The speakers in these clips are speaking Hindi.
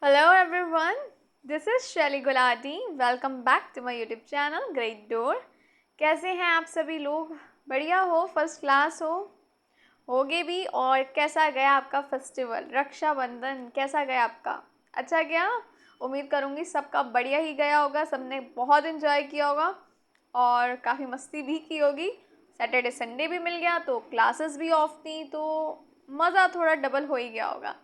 Hello everyone, this is Shelly Gulati. Welcome back to my YouTube channel Great Door. कैसे हैं आप सभी लोग? बढ़िया हो, फर्स्ट क्लास होगे भी। और कैसा गया आपका फेस्टिवल रक्षाबंधन? कैसा गया आपका? अच्छा गया? उम्मीद करूँगी सबका बढ़िया ही गया होगा, सबने बहुत इन्जॉय किया होगा और काफ़ी मस्ती भी की होगी। सैटरडे संडे भी मिल गया तो क्लासेस भी ऑफ थी तो मज़ा थोड़ा डबल हो ही गया होगा।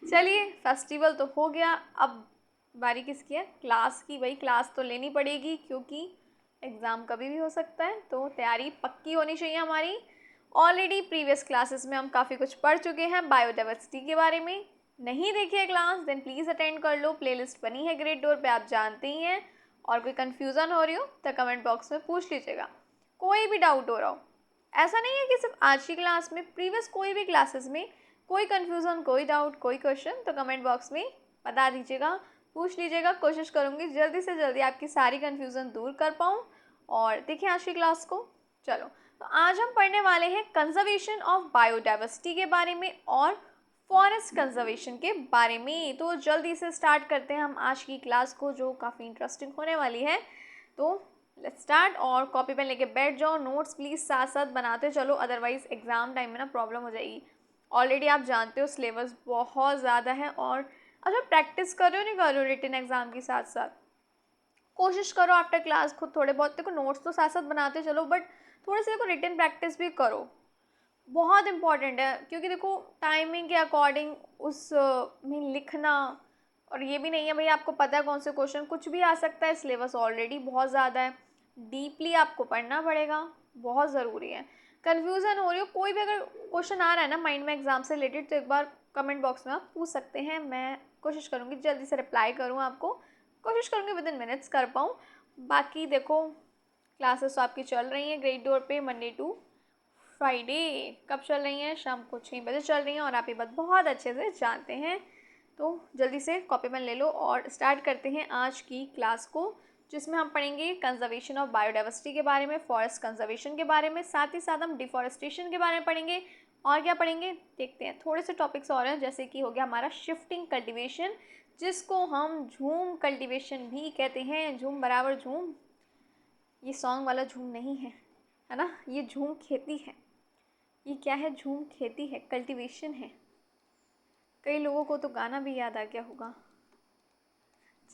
चलिए, फेस्टिवल तो हो गया, अब बारी किसकी है? क्लास की। भाई क्लास तो लेनी पड़ेगी क्योंकि एग्ज़ाम कभी भी हो सकता है, तो तैयारी पक्की होनी चाहिए हमारी। ऑलरेडी प्रीवियस क्लासेस में हम काफ़ी कुछ पढ़ चुके हैं बायोडाइवर्सिटी के बारे में। नहीं देखी है क्लास देन प्लीज़ अटेंड कर लो, प्लेलिस्ट बनी है ग्रेट डोर पे, आप जानते ही हैं। और कोई कन्फ्यूज़न हो रही हो तो कमेंट बॉक्स में पूछ लीजिएगा, कोई भी डाउट हो रहा हो। ऐसा नहीं है कि सिर्फ आज की क्लास में, प्रीवियस कोई भी क्लासेस में कोई कन्फ्यूज़न, कोई डाउट, कोई क्वेश्चन तो कमेंट बॉक्स में बता दीजिएगा, पूछ लीजिएगा। कोशिश करूँगी जल्दी से जल्दी आपकी सारी कन्फ्यूज़न दूर कर पाऊँ। और देखिए आज की क्लास को। चलो, तो आज हम पढ़ने वाले हैं कंजर्वेशन ऑफ बायोडाइवर्सिटी के बारे में और फॉरेस्ट कंजर्वेशन के बारे में। तो जल्दी से स्टार्ट करते हैं हम आज की क्लास को, जो काफ़ी इंटरेस्टिंग होने वाली है। तो लेट्स स्टार्ट। और कॉपी पेन लेके बैठ जाओ, नोट्स प्लीज़ साथ साथ बनाते चलो, अदरवाइज़ एग्ज़ाम टाइम में ना प्रॉब्लम हो जाएगी। ऑलरेडी आप जानते हो सिलेबस बहुत ज़्यादा है। और अच्छा, प्रैक्टिस कर रहे हो नहीं कर रहे हो रिटन एग्ज़ाम के साथ साथ? कोशिश करो आफ्टर क्लास खुद थोड़े बहुत, देखो नोट्स तो साथ साथ बनाते चलो बट थोड़े से देखो रिटन प्रैक्टिस भी करो, बहुत इंपॉर्टेंट है। क्योंकि देखो टाइमिंग के अकॉर्डिंग उस में लिखना, और ये भी नहीं है भाई आपको पता है कौन से क्वेश्चन, कुछ भी आ सकता है। सिलेबस ऑलरेडी बहुत ज़्यादा है, डीपली आपको पढ़ना पड़ेगा, बहुत ज़रूरी है। कन्फ्यूज़न हो रही हो, कोई भी अगर क्वेश्चन आ रहा है ना माइंड में एग्जाम से रिलेटेड, तो एक बार कमेंट बॉक्स में आप पूछ सकते हैं। मैं कोशिश करूँगी जल्दी से रिप्लाई करूँ आपको, कोशिश करूँगी विद इन मिनट्स कर पाऊँ। बाकी देखो क्लासेस तो आपकी चल रही हैं ग्रेट डोर पे, मंडे टू फ्राइडे। कब चल रही हैं? शाम को 6 बजे चल रही हैं और आप ये बात बहुत अच्छे से जानते हैं। तो जल्दी से कॉपी पेन ले लो और स्टार्ट करते हैं आज की क्लास को, जिसमें हम पढ़ेंगे कंजर्वेशन ऑफ बायोडाइवर्सिटी के बारे में, फॉरेस्ट कंजर्वेशन के बारे में, साथ ही साथ हम डिफॉरेस्टेशन के बारे में पढ़ेंगे। और क्या पढ़ेंगे देखते हैं, थोड़े से टॉपिक्स और हैं, जैसे कि हो गया हमारा शिफ्टिंग कल्टीवेशन, जिसको हम झूम कल्टीवेशन भी कहते हैं। झूम बराबर झूम, ये सॉन्ग वाला झूम नहीं है ना, ये झूम खेती है। ये क्या है? झूम खेती है, कल्टीवेशन है। कई लोगों को तो गाना भी याद आ गया होगा।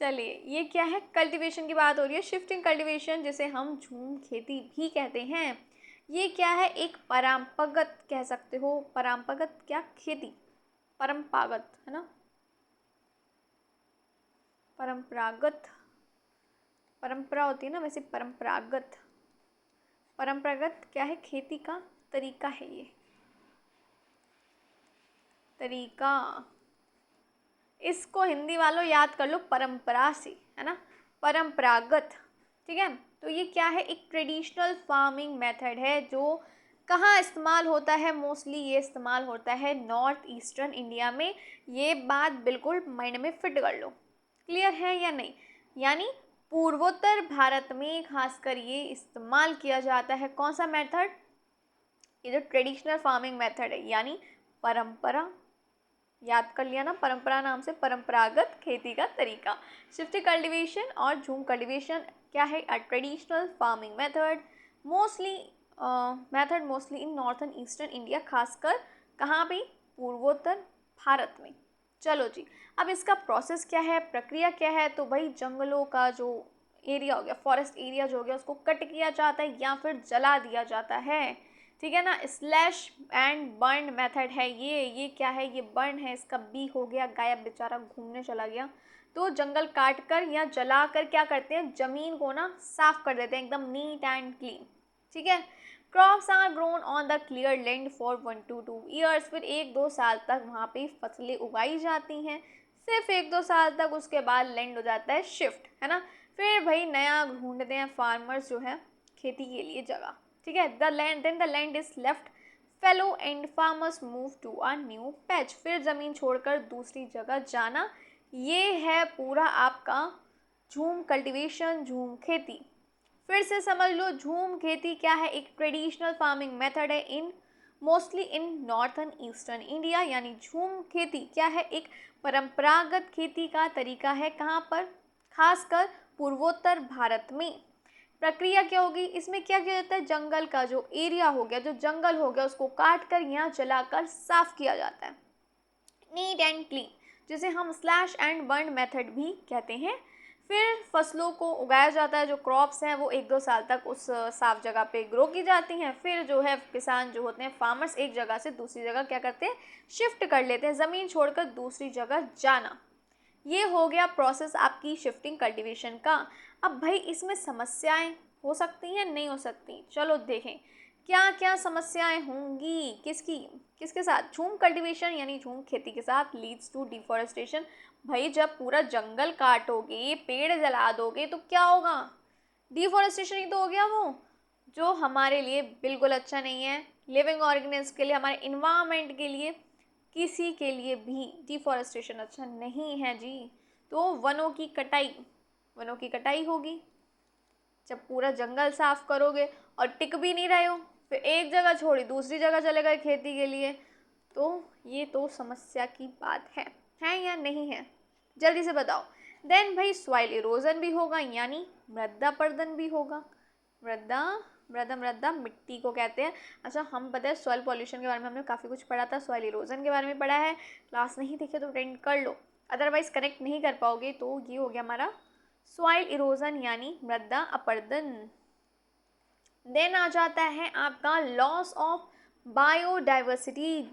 चलिए, ये क्या है? कल्टीवेशन की बात हो रही है, शिफ्टिंग कल्टीवेशन, जिसे हम झूम खेती भी कहते हैं। ये क्या है? एक परंपरागत कह सकते हो, परंपरागत क्या खेती, परंपरागत है ना, परंपरागत, परंपरा होती है ना, वैसे परंपरागत, परंपरागत क्या है? खेती का तरीका है ये, तरीका। इसको हिंदी वालों याद कर लो परंपरा से, है ना, परंपरागत। ठीक है, तो ये क्या है? एक ट्रेडिशनल फार्मिंग मेथड है जो कहाँ इस्तेमाल होता है? मोस्टली ये इस्तेमाल होता है नॉर्थ ईस्टर्न इंडिया में। ये बात बिल्कुल माइंड में फिट कर लो, क्लियर है या नहीं? यानी पूर्वोत्तर भारत में खासकर ये इस्तेमाल किया जाता है। कौन सा मेथड? ये जो ट्रेडिशनल फार्मिंग मेथड है, यानी परंपरा, याद कर लिया ना, परंपरा नाम से परंपरागत खेती का तरीका। शिफ्टिंग कल्टीवेशन और झूम कल्टीवेशन क्या है? A traditional farming method, mostly method mostly in northern eastern India, खासकर कहाँ पे? पूर्वोत्तर भारत में। चलो जी, अब इसका प्रोसेस क्या है, प्रक्रिया क्या है? तो भाई जंगलों का जो एरिया हो गया, फॉरेस्ट एरिया जो हो गया, उसको कट किया जाता है या फिर जला दिया जाता है। ठीक है ना, स्लैश एंड बर्न मेथड है ये क्या है? ये बर्न है, इसका बी हो गया गायब, बेचारा घूमने चला गया। तो जंगल काट कर या जला कर क्या करते हैं? जमीन को ना साफ कर देते हैं, एकदम नीट एंड क्लीन। ठीक है, crops are grown on the clear land for 1 to 2 years, फिर 1-2 साल तक वहाँ पे फसलें उगाई जाती हैं, सिर्फ 1-2 साल तक। उसके बाद लैंड हो जाता है शिफ्ट, है ना, फिर भाई नया ढूंढते हैं फार्मर्स जो है खेती के लिए जगह। ठीक है, the land then the land is left fallow and farmers move to a new patch, फिर ज़मीन छोड़कर दूसरी जगह जाना। ये है पूरा आपका झूम कल्टीवेशन, झूम खेती। फिर से समझ लो, झूम खेती क्या है? एक ट्रेडिशनल फार्मिंग मेथड है इन mostly in northern eastern India. यानी झूम खेती क्या है, एक परंपरागत खेती का तरीका है। कहाँ पर, खासकर पूर्वोत्तर भारत में। प्रक्रिया क्या होगी, इसमें क्या किया जाता है, जंगल का जो एरिया हो गया, जो जंगल हो गया, उसको काट कर यहाँ जलाकर साफ किया जाता है, नीट एंड क्लीन, जिसे हम स्लैश एंड बर्न मेथड भी कहते हैं। फिर फसलों को उगाया जाता है, जो क्रॉप्स हैं वो 1-2 साल तक उस साफ जगह पे ग्रो की जाती हैं। फिर जो है किसान जो होते हैं, फार्मर्स, एक जगह से दूसरी जगह क्या करते हैं, शिफ्ट कर लेते हैं, ज़मीन छोड़कर दूसरी जगह जाना। ये हो गया प्रोसेस आपकी शिफ्टिंग कल्टीवेशन का। अब भाई इसमें समस्याएं हो सकती हैं, नहीं हो सकती, चलो देखें क्या क्या समस्याएं होंगी, किसके साथ, झूम कल्टीवेशन यानी झूम खेती के साथ। लीड्स टू डिफॉरेस्टेशन, भाई जब पूरा जंगल काटोगे, पेड़ जला दोगे तो क्या होगा, डिफॉरेस्टेशन ही तो हो गया वो, जो हमारे लिए बिल्कुल अच्छा नहीं है, लिविंग ऑर्गेनिज्म के लिए, हमारे इन्वायरमेंट के लिए, किसी के लिए भी डिफॉरेस्टेशन अच्छा नहीं है जी। तो वनों की कटाई होगी। जब पूरा जंगल साफ करोगे और टिक भी नहीं रहे हो, फिर एक जगह छोड़ी दूसरी जगह चले गए खेती के लिए, तो ये तो समस्या की बात है या नहीं है, जल्दी से बताओ। देन भाई सॉइल इरोजन भी होगा, यानी मृदा पर्दन भी होगा। मृदा मिट्टी को कहते हैं। अच्छा, हम पता है सॉइल पॉल्यूशन के बारे में हमने काफ़ी कुछ पढ़ा था, सॉइल इरोजन के बारे में पढ़ा है, क्लास नहीं देखे तो अटेंड कर लो, अदरवाइज कनेक्ट नहीं कर पाओगे। तो ये हो गया हमारा सॉइल इरोजन यानी मृदा अपरदन। देन आ जाता है आपका लॉस ऑफ बायोडाइवर्सिटी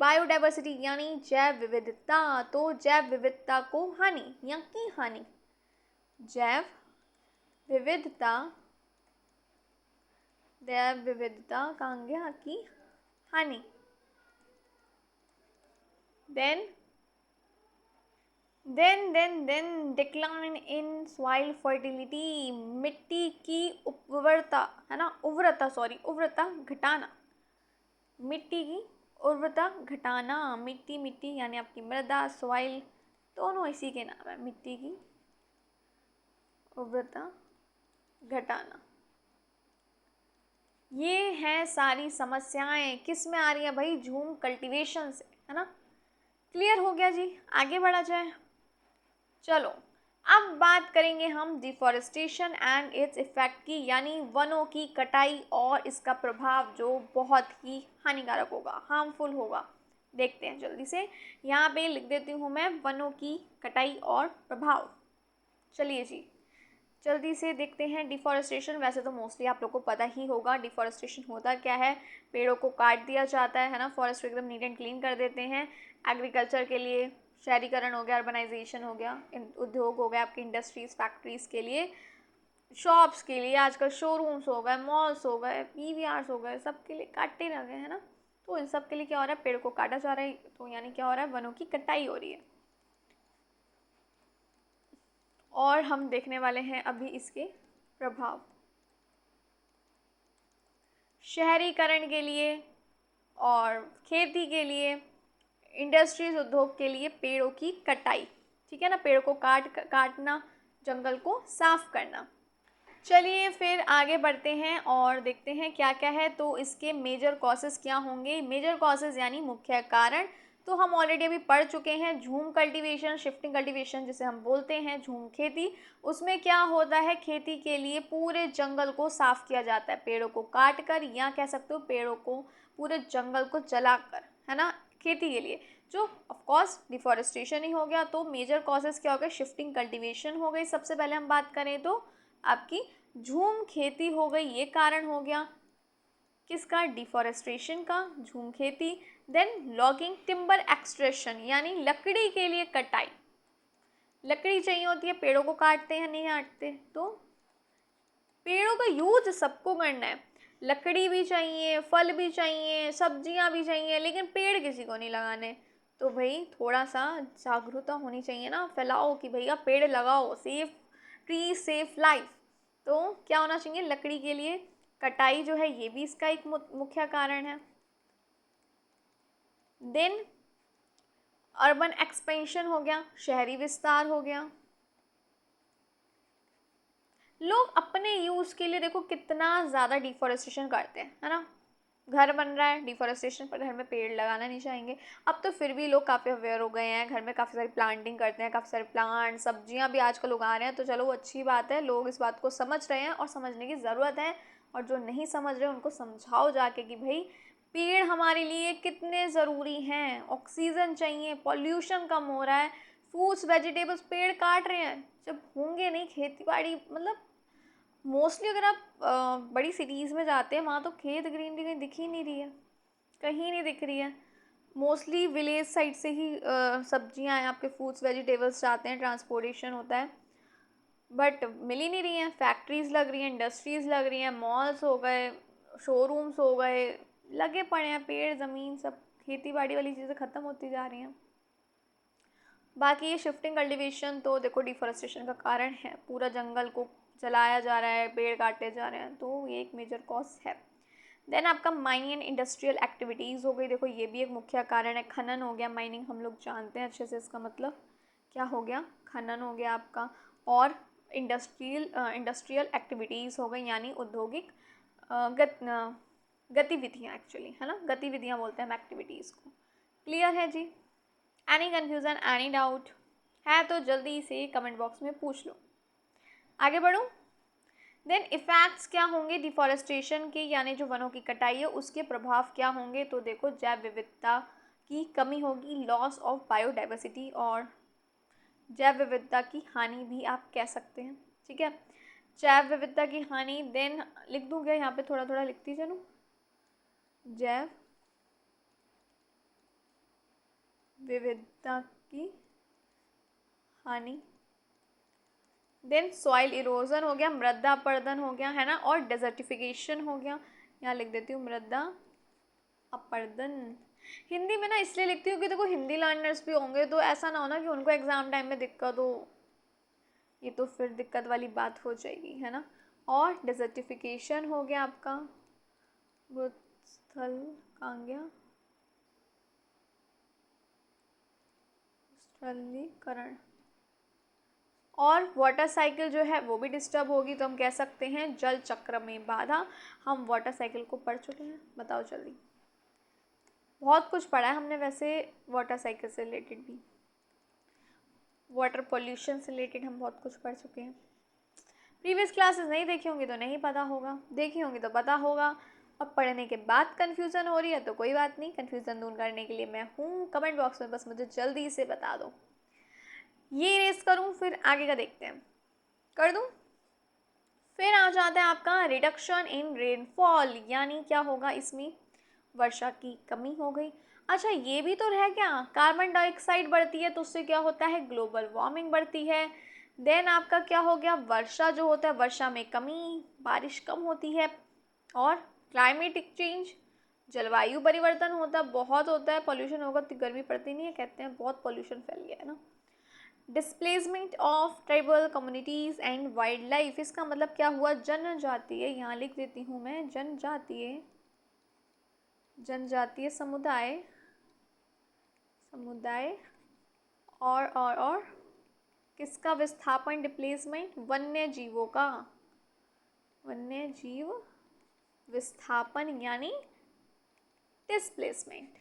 यानी जैव विविधता। तो जैव विविधता को हानि या की हानि, जैव विविधता कहाँ गया, की हानि। Then decline in soil fertility, मिट्टी की उर्वरता है ना, उर्वरता घटाना, मिट्टी की उर्वरता घटाना। मिट्टी यानी आपकी मृदा, सॉइल दोनों इसी के नाम है, मिट्टी की उर्वरता घटाना। ये हैं सारी समस्याएं, किस में आ रही है भाई, झूम कल्टीवेशन से, है ना। क्लियर हो गया जी, आगे बढ़ा जाए। चलो अब बात करेंगे हम डिफॉरेस्टेशन एंड इट्स इफेक्ट की, यानी वनों की कटाई और इसका प्रभाव जो बहुत ही हानिकारक होगा, हार्मफुल होगा। देखते हैं जल्दी से, यहाँ पे लिख देती हूँ मैं, वनों की कटाई और प्रभाव। चलिए जी जल्दी से देखते हैं डिफॉरेस्टेशन। वैसे तो मोस्टली आप लोग को पता ही होगा डिफॉरेस्टेशन होता क्या है, पेड़ों को काट दिया जाता है ना, फॉरेस्ट को एकदम नीट एंड क्लीन कर देते हैं एग्रीकल्चर के लिए, शहरीकरण हो गया, अर्बनाइजेशन हो गया, उद्योग हो गया, आपकी इंडस्ट्रीज फैक्ट्रीज के लिए, शॉप्स के लिए, आजकल शोरूम्स हो गए, मॉल्स हो गए, पीवीआर्स हो गए, सब के लिए काटते रह गए, है ना। तो इन सब के लिए क्या हो रहा है, पेड़ को काटा जा रहा है, तो यानी क्या हो रहा है, वनों की कटाई हो रही है। और हम देखने वाले हैं अभी इसके प्रभाव। शहरीकरण के लिए और खेती के लिए, इंडस्ट्रीज, उद्योग के लिए पेड़ों की कटाई, ठीक है ना, पेड़ को काटना, जंगल को साफ करना। चलिए फिर आगे बढ़ते हैं और देखते हैं क्या क्या है। तो इसके मेजर कॉजेज़ क्या होंगे, मेजर कॉजेज़ यानी मुख्य कारण, तो हम ऑलरेडी अभी पढ़ चुके हैं। झूम कल्टीवेशन, शिफ्टिंग कल्टीवेशन जिसे हम बोलते हैं, झूम खेती, उसमें क्या होता है, खेती के लिए पूरे जंगल को साफ किया जाता है, पेड़ों को काट कर, या कह सकते हो पेड़ों को, पूरे जंगल को जलाकर, है ना, खेती के लिए, जो ऑफकोर्स डिफॉरेस्टेशन ही हो गया। तो मेजर कॉजेज़ क्या हो गए, शिफ्टिंग कल्टीवेशन हो गई, सबसे पहले हम बात करें तो आपकी झूम खेती हो गई, ये कारण हो गया किसका, डिफॉरेस्टेशन का, झूम खेती। देन लॉगिंग, टिम्बर एक्सट्रैक्शन यानी लकड़ी के लिए कटाई, लकड़ी चाहिए होती है, पेड़ों को काटते हैं, नहीं काटते, तो पेड़ों का यूज सबको करना है, लकड़ी भी चाहिए, फल भी चाहिए, सब्जियां भी चाहिए, लेकिन पेड़ किसी को नहीं लगाने। तो भाई थोड़ा सा जागरूकता होनी चाहिए ना, फैलाओ कि भैया पेड़ लगाओ, सेफ ट्री सेफ लाइफ। तो क्या होना चाहिए, लकड़ी के लिए कटाई जो है, ये भी इसका एक मुख्य कारण है। देन अर्बन एक्सपेंशन हो गया, शहरी विस्तार हो गया, लोग अपने यूज़ के लिए देखो कितना ज़्यादा डिफॉरेस्टेशन करते हैं, है ना, घर बन रहा है, डिफॉरेस्टेशन पर घर में पेड़ लगाना नहीं चाहेंगे। अब तो फिर भी लोग काफ़ी अवेयर हो गए हैं, घर में काफ़ी सारी प्लांटिंग करते हैं, काफ़ी सारे प्लांट सब्जियां भी आजकल उगा रहे हैं, तो चलो वो अच्छी बात है, लोग इस बात को समझ रहे हैं और समझने की ज़रूरत है। और जो नहीं समझ रहे उनको समझाओ जाके कि भाई पेड़ हमारे लिए कितने ज़रूरी हैं, ऑक्सीजन चाहिए, पॉल्यूशन कम हो रहा है, फ्रूट्स वेजिटेबल्स पेड़ काट रहे हैं, जब होंगे नहीं खेती बाड़ी, मतलब मोस्टली अगर आप बड़ी सिटीज़ में जाते हैं वहाँ तो खेत ग्रीनरी कहीं दिख ही नहीं रही है, कहीं नहीं दिख रही है। मोस्टली विलेज साइड से ही सब्जियां हैं, आपके फ्रूट्स वेजिटेबल्स जाते हैं, ट्रांसपोर्टेशन होता है, बट मिल ही नहीं रही हैं। फैक्ट्रीज लग रही हैं, इंडस्ट्रीज़ लग रही हैं, मॉल्स हो गए, शोरूम्स हो गए, लगे पड़े हैं, पेड़ ज़मीन सब खेती बाड़ी वाली चीज़ें ख़त्म होती जा रही हैं। बाकी ये शिफ्टिंग कल्टीवेशन तो देखो डिफॉरेस्टेशन का कारण है, पूरा जंगल को जलाया जा रहा है, पेड़ काटे जा रहे हैं, तो ये एक मेजर कॉज है। देन आपका माइनिंग एंड इंडस्ट्रियल एक्टिविटीज़ हो गई, देखो ये भी एक मुख्य कारण है। खनन हो गया, माइनिंग हम लोग जानते हैं अच्छे से, इसका मतलब क्या हो गया, खनन हो गया आपका। और इंडस्ट्रियल एक्टिविटीज़ हो गई, यानी औद्योगिक गतिविधियाँ, एक्चुअली है ना, गतिविधियाँ बोलते हैं हम एक्टिविटीज़ को। क्लियर है जी? एनी कन्फ्यूज़न, एनी डाउट है तो जल्दी से कमेंट बॉक्स में पूछ लो। आगे बढ़ूँ। देन इफ़ेक्ट्स क्या होंगे डिफॉरेस्टेशन के, यानी जो वनों की कटाई है उसके प्रभाव क्या होंगे, तो देखो जैव विविधता की कमी होगी, लॉस ऑफ बायोडाइवर्सिटी, और जैव विविधता की हानि भी आप कह सकते हैं। ठीक है, जैव विविधता की हानि, देन लिख दूँ क्या यहाँ पे, थोड़ा थोड़ा लिखती चलूँ, जैव विविधता की हानि, देन सॉइल इरोजन हो गया, मृदा अपरदन हो गया, है ना, और डेजर्टिफिकेशन हो गया। यहाँ लिख देती हूँ मृदा अपरदन। हिंदी में ना इसलिए लिखती हूँ कि देखो हिंदी लर्नर्स भी होंगे, तो ऐसा ना हो ना कि उनको एग्ज़ाम टाइम में दिक्कत हो, ये तो फिर दिक्कत वाली बात हो जाएगी, है ना। और डेजर्टिफिकेशन हो गया आपका, भूस्थल कांग्या स्थलीकरण, और वाटर साइकिल जो है वो भी डिस्टर्ब होगी, तो हम कह सकते हैं जल चक्र में बाधा। हम वाटर साइकिल को पढ़ चुके हैं, बताओ जल्दी। बहुत कुछ पढ़ा है हमने वैसे वाटर साइकिल से रिलेटेड भी, वाटर पोल्यूशन से रिलेटेड हम बहुत कुछ पढ़ चुके हैं। प्रीवियस क्लासेस नहीं देखी होंगी तो नहीं पता होगा, देखी होंगी तो पता होगा। और पढ़ने के बाद कन्फ्यूज़न हो रही है तो कोई बात नहीं, कन्फ्यूज़न दूर करने के लिए मैं हूँ। कमेंट बॉक्स में बस मुझे जल्दी से बता दो। ये रेस करूँ फिर आगे का देखते हैं, कर दूँ। फिर आ जाता है आपका रिडक्शन इन रेनफॉल, यानी क्या होगा इसमें, वर्षा की कमी हो गई। अच्छा ये भी तो है क्या, कार्बन डाइऑक्साइड बढ़ती है तो उससे क्या होता है, ग्लोबल वार्मिंग बढ़ती है। देन आपका क्या हो गया, वर्षा जो होता है, वर्षा में कमी, बारिश कम होती है। और क्लाइमेटिक चेंज, जलवायु परिवर्तन होता है, बहुत होता है, पॉल्यूशन होगा तो गर्मी पड़ती नहीं है, कहते हैं बहुत पॉल्यूशन फैल गया है ना। Displacement of tribal communities and wild life, इसका मतलब क्या हुआ, जनजातीय, यहाँ लिख देती हूँ मैं, जनजातीय, जनजातीय समुदाय, समुदाय, और किसका विस्थापन, डिप्लेसमेंट, वन्य जीवों का, वन्य जीव विस्थापन यानी डिस्प्लेसमेंट।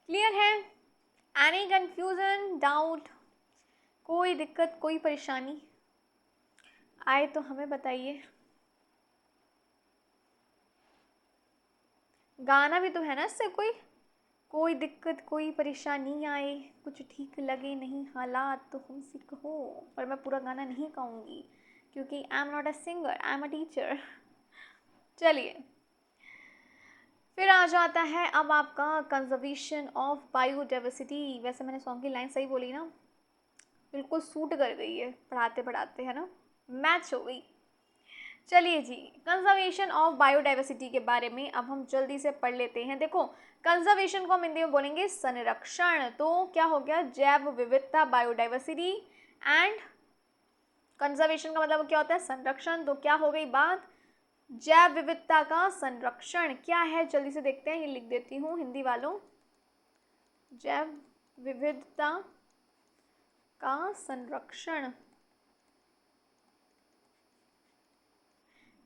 क्लियर है? एनी कंफ्यूजन, डाउट, कोई दिक्कत, कोई परेशानी आए तो हमें बताइए। गाना भी तो है ना इससे, कोई दिक्कत कोई परेशानी आए, कुछ ठीक लगे नहीं हालात तो हमसे कहो, पर मैं पूरा गाना नहीं गाऊंगी क्योंकि I am not a singer, I am a teacher. चलिए, फिर आ जाता है अब आपका कंजर्वेशन ऑफ बायोडाइवर्सिटी। वैसे मैंने सॉन्ग की लाइन सही बोली ना, बिल्कुल सूट कर गई है पढ़ाते पढ़ाते, है ना, मैच हो गई। चलिए जी, कंजर्वेशन ऑफ बायोडाइवर्सिटी के बारे में अब हम जल्दी से पढ़ लेते हैं। देखो कंजर्वेशन को हम हिंदी में बोलेंगे संरक्षण, तो क्या हो गया, जैव विविधता बायोडाइवर्सिटी, एंड कंजर्वेशन का मतलब क्या होता है, संरक्षण, तो क्या हो गई बात, जैव विविधता का संरक्षण क्या है, जल्दी से देखते हैं, ये लिख देती हूँ हिंदी वालों, जैव विविधता का संरक्षण।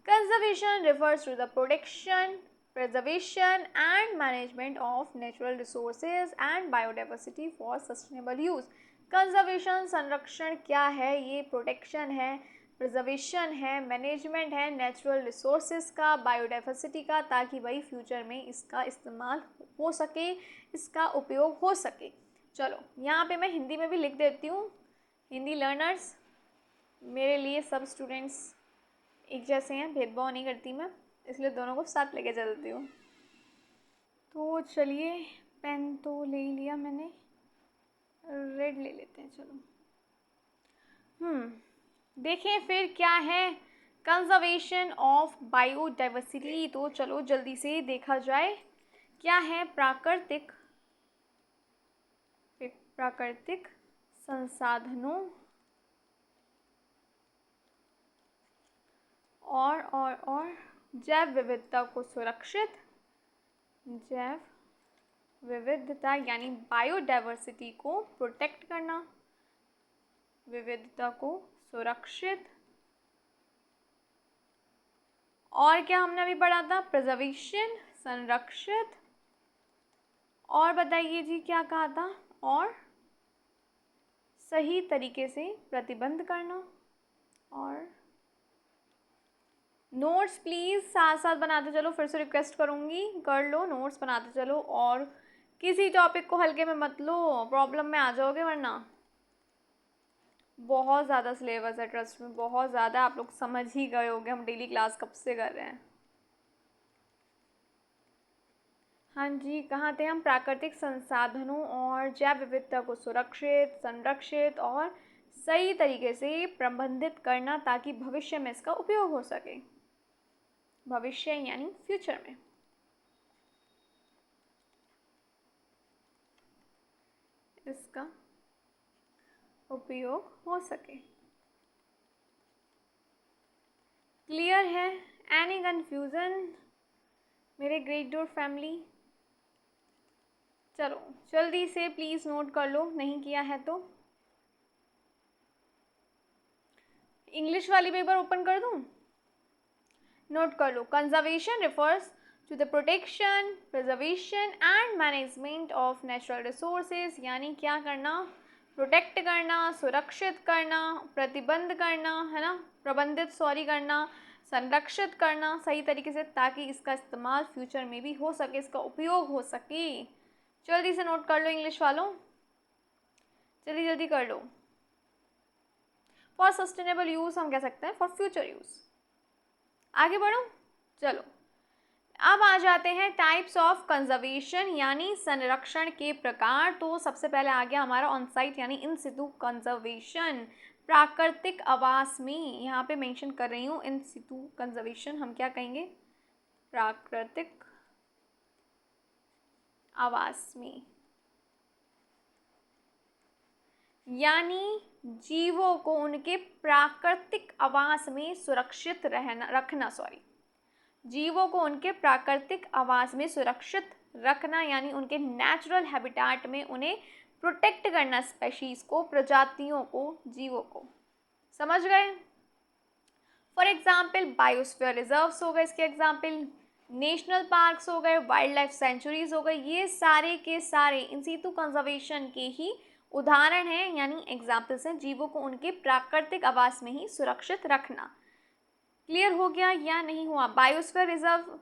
Conservation refers to the protection preservation and management of natural resources and biodiversity for sustainable use. Conservation संरक्षण क्या है, ये प्रोटेक्शन है, प्रिजर्वेशन है, मैनेजमेंट है नेचुरल रिसोर्सेज का, बायोडाइवर्सिटी का, ताकि भाई फ्यूचर में इसका इस्तेमाल हो सके, इसका उपयोग हो सके। चलो यहाँ पे मैं हिंदी में भी लिख देती हूँ। हिंदी लर्नर्स, मेरे लिए सब स्टूडेंट्स एक जैसे हैं, भेदभाव नहीं करती मैं, इसलिए दोनों को साथ लेके चलती हूँ। तो चलिए, पेन तो ले ही लिया मैंने, रेड ले लेते हैं। चलो देखें फिर क्या है कंजर्वेशन ऑफ बायोडाइवर्सिटी। तो चलो जल्दी से देखा जाए क्या है प्राकृतिक संसाधनों और जैव विविधता को सुरक्षित, जैव विविधता यानी बायोडाइवर्सिटी को प्रोटेक्ट करना, विविधता को सुरक्षित, और क्या हमने अभी पढ़ा था, प्रिजर्वेशन संरक्षित, और बताइए जी क्या कहा था, और सही तरीके से प्रतिबंध करना। और नोट्स प्लीज़ साथ साथ बनाते चलो, फिर से रिक्वेस्ट करूँगी, कर लो नोट्स बनाते चलो, और किसी टॉपिक को हल्के में मत लो, प्रॉब्लम में आ जाओगे वरना। बहुत ज़्यादा सिलेबस है, ट्रस्ट में बहुत ज़्यादा, आप लोग समझ ही गए होगे हम डेली क्लास कब से कर रहे हैं। हाँ जी, कहाँ थे हम, प्राकृतिक संसाधनों और जैव विविधता को सुरक्षित, संरक्षित और सही तरीके से प्रबंधित करना ताकि भविष्य में इसका उपयोग हो सके। भविष्य यानी फ्यूचर में इसका उपयोग हो सके। क्लियर है? एनी कन्फ्यूज़न मेरे ग्रेट डोर फैमिली? चलो जल्दी से प्लीज़ नोट कर लो, नहीं किया है तो। इंग्लिश वाली भी एक बार ओपन कर दूँ, नोट कर लो। Conservation refers to the protection, preservation and management of natural resources, यानी क्या करना, प्रोटेक्ट करना, सुरक्षित करना, प्रतिबंध करना, है ना, प्रबंधित करना, संरक्षित करना सही तरीके से, ताकि इसका इस्तेमाल फ्यूचर में भी हो सके, इसका उपयोग हो सके। जल्दी से नोट कर लो इंग्लिश वालों, जल्दी जल्दी कर लो। फॉर सस्टेनेबल यूज़ हम कह सकते हैं फॉर फ्यूचर यूज़। आगे बढ़ो, चलो अब आ जाते हैं टाइप्स ऑफ कंजर्वेशन यानी संरक्षण के प्रकार। तो सबसे पहले आ गया हमारा ऑन साइट यानी इन सितु कंजर्वेशन, प्राकृतिक आवास में, यहाँ पे मेंशन कर रही हूँ इन सितु कंजर्वेशन, हम क्या कहेंगे, प्राकृतिक आवास में, यानी जीवों को उनके प्राकृतिक आवास में सुरक्षित रखना, जीवों को उनके प्राकृतिक आवास में सुरक्षित रखना, यानी उनके नेचुरल हैबिटेट में उन्हें प्रोटेक्ट करना, स्पेशीज़ को, प्रजातियों को, जीवों को। समझ गए? फॉर एग्जाम्पल बायोस्फीयर रिजर्व्स हो गए, इसके एग्जाम्पल नेशनल पार्क्स हो गए, वाइल्ड लाइफ सेंचुरीज हो गए, ये सारे के सारे इन सितु कंजर्वेशन के ही उदाहरण हैं, यानी एग्जाम्पल्स हैं, जीवों को उनके प्राकृतिक आवास में ही सुरक्षित रखना। क्लियर हो गया या नहीं हुआ? बायोस्फीयर रिजर्व,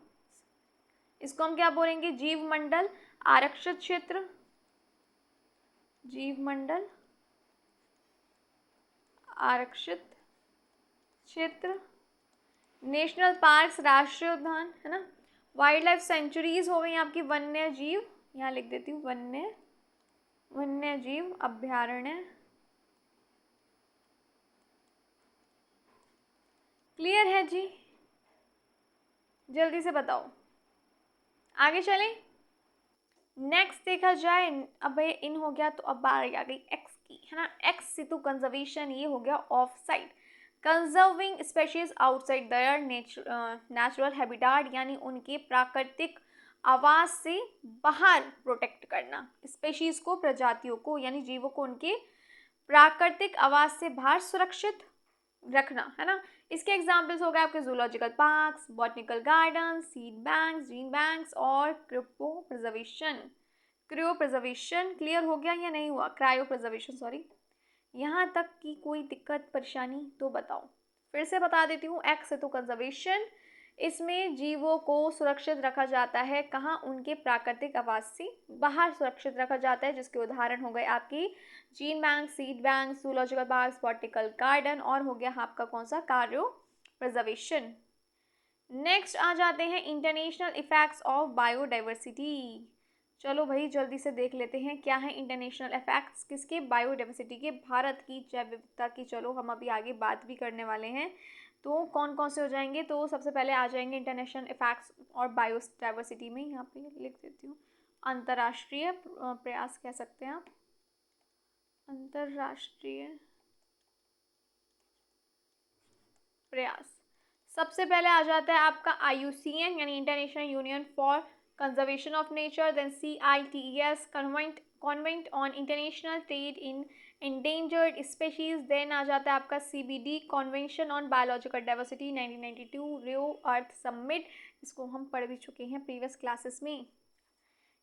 इसको हम क्या बोलेंगे, जीव मंडल आरक्षित क्षेत्र, जीव मंडल आरक्षित क्षेत्र, नेशनल पार्क्स राष्ट्रीय उद्यान, है ना, वाइल्ड लाइफ सेंचुरीज हो गई आपकी वन्य जीव, यहाँ लिख देती हूँ वन्य जीव अभ्यारण्य। क्लियर है जी? जल्दी से बताओ, आगे चलें। नेक्स्ट देखा जाए, अब इन हो गया, तो अब बारी आ गई एक्स की, है ना, एक्स सितु कंजर्वेशन, ये हो गया of site, conserving species outside there natural habitat, यानी उनके प्राकृतिक आवास से बाहर प्रोटेक्ट करना, स्पेशीज को, प्रजातियों को, यानी जीवों को उनके प्राकृतिक आवास से बाहर सुरक्षित रखना, है ना। इसके एग्जाम्पल्स हो गए आपके zoological parks, botanical garden, seed banks, gene banks और crypto preservation. Cryo preservation clear हो गया या नहीं हुआ? Cryo preservation, sorry. यहाँ तक की कोई दिक्कत परेशानी तो बताओ। फिर से बता देती हूँ। एक्स है तो कंजर्वेशन, इसमें जीवों को सुरक्षित रखा जाता है। कहाँ? उनके प्राकृतिक आवास से बाहर सुरक्षित रखा जाता है, जिसके उदाहरण हो गए आपकी gene bank, seed bank, zoological park, botanical garden, और हो गया आपका कौन सा? कार्यो प्रिजर्वेशन। नेक्स्ट आ जाते हैं इंटरनेशनल इफेक्ट्स ऑफ बायोडाइवर्सिटी। चलो भाई जल्दी से देख लेते हैं क्या है इंटरनेशनल इफेक्ट्स किसके? बायोडाइवर्सिटी के, भारत की जैव विविधता की। चलो हम अभी आगे बात भी करने वाले हैं। तो कौन कौन से हो जाएंगे? तो सबसे पहले आ जाएंगे इंटरनेशनल इफेक्ट्स और बायोडाइवर्सिटी में, यहाँ पे लिख देती हूँ, अंतर्राष्ट्रीय प्रयास कह सकते हैं आप, अंतर्राष्ट्रीय प्रयास। सबसे पहले आ जाता है आपका IUCN यानी international union for conservation of nature, then CITES convent on international trade in endangered species, then आ जाता है आपका CBD convention on biological diversity 1992, Rio Earth summit, इसको हम पढ़ भी चुके हैं प्रीवियस क्लासेस में।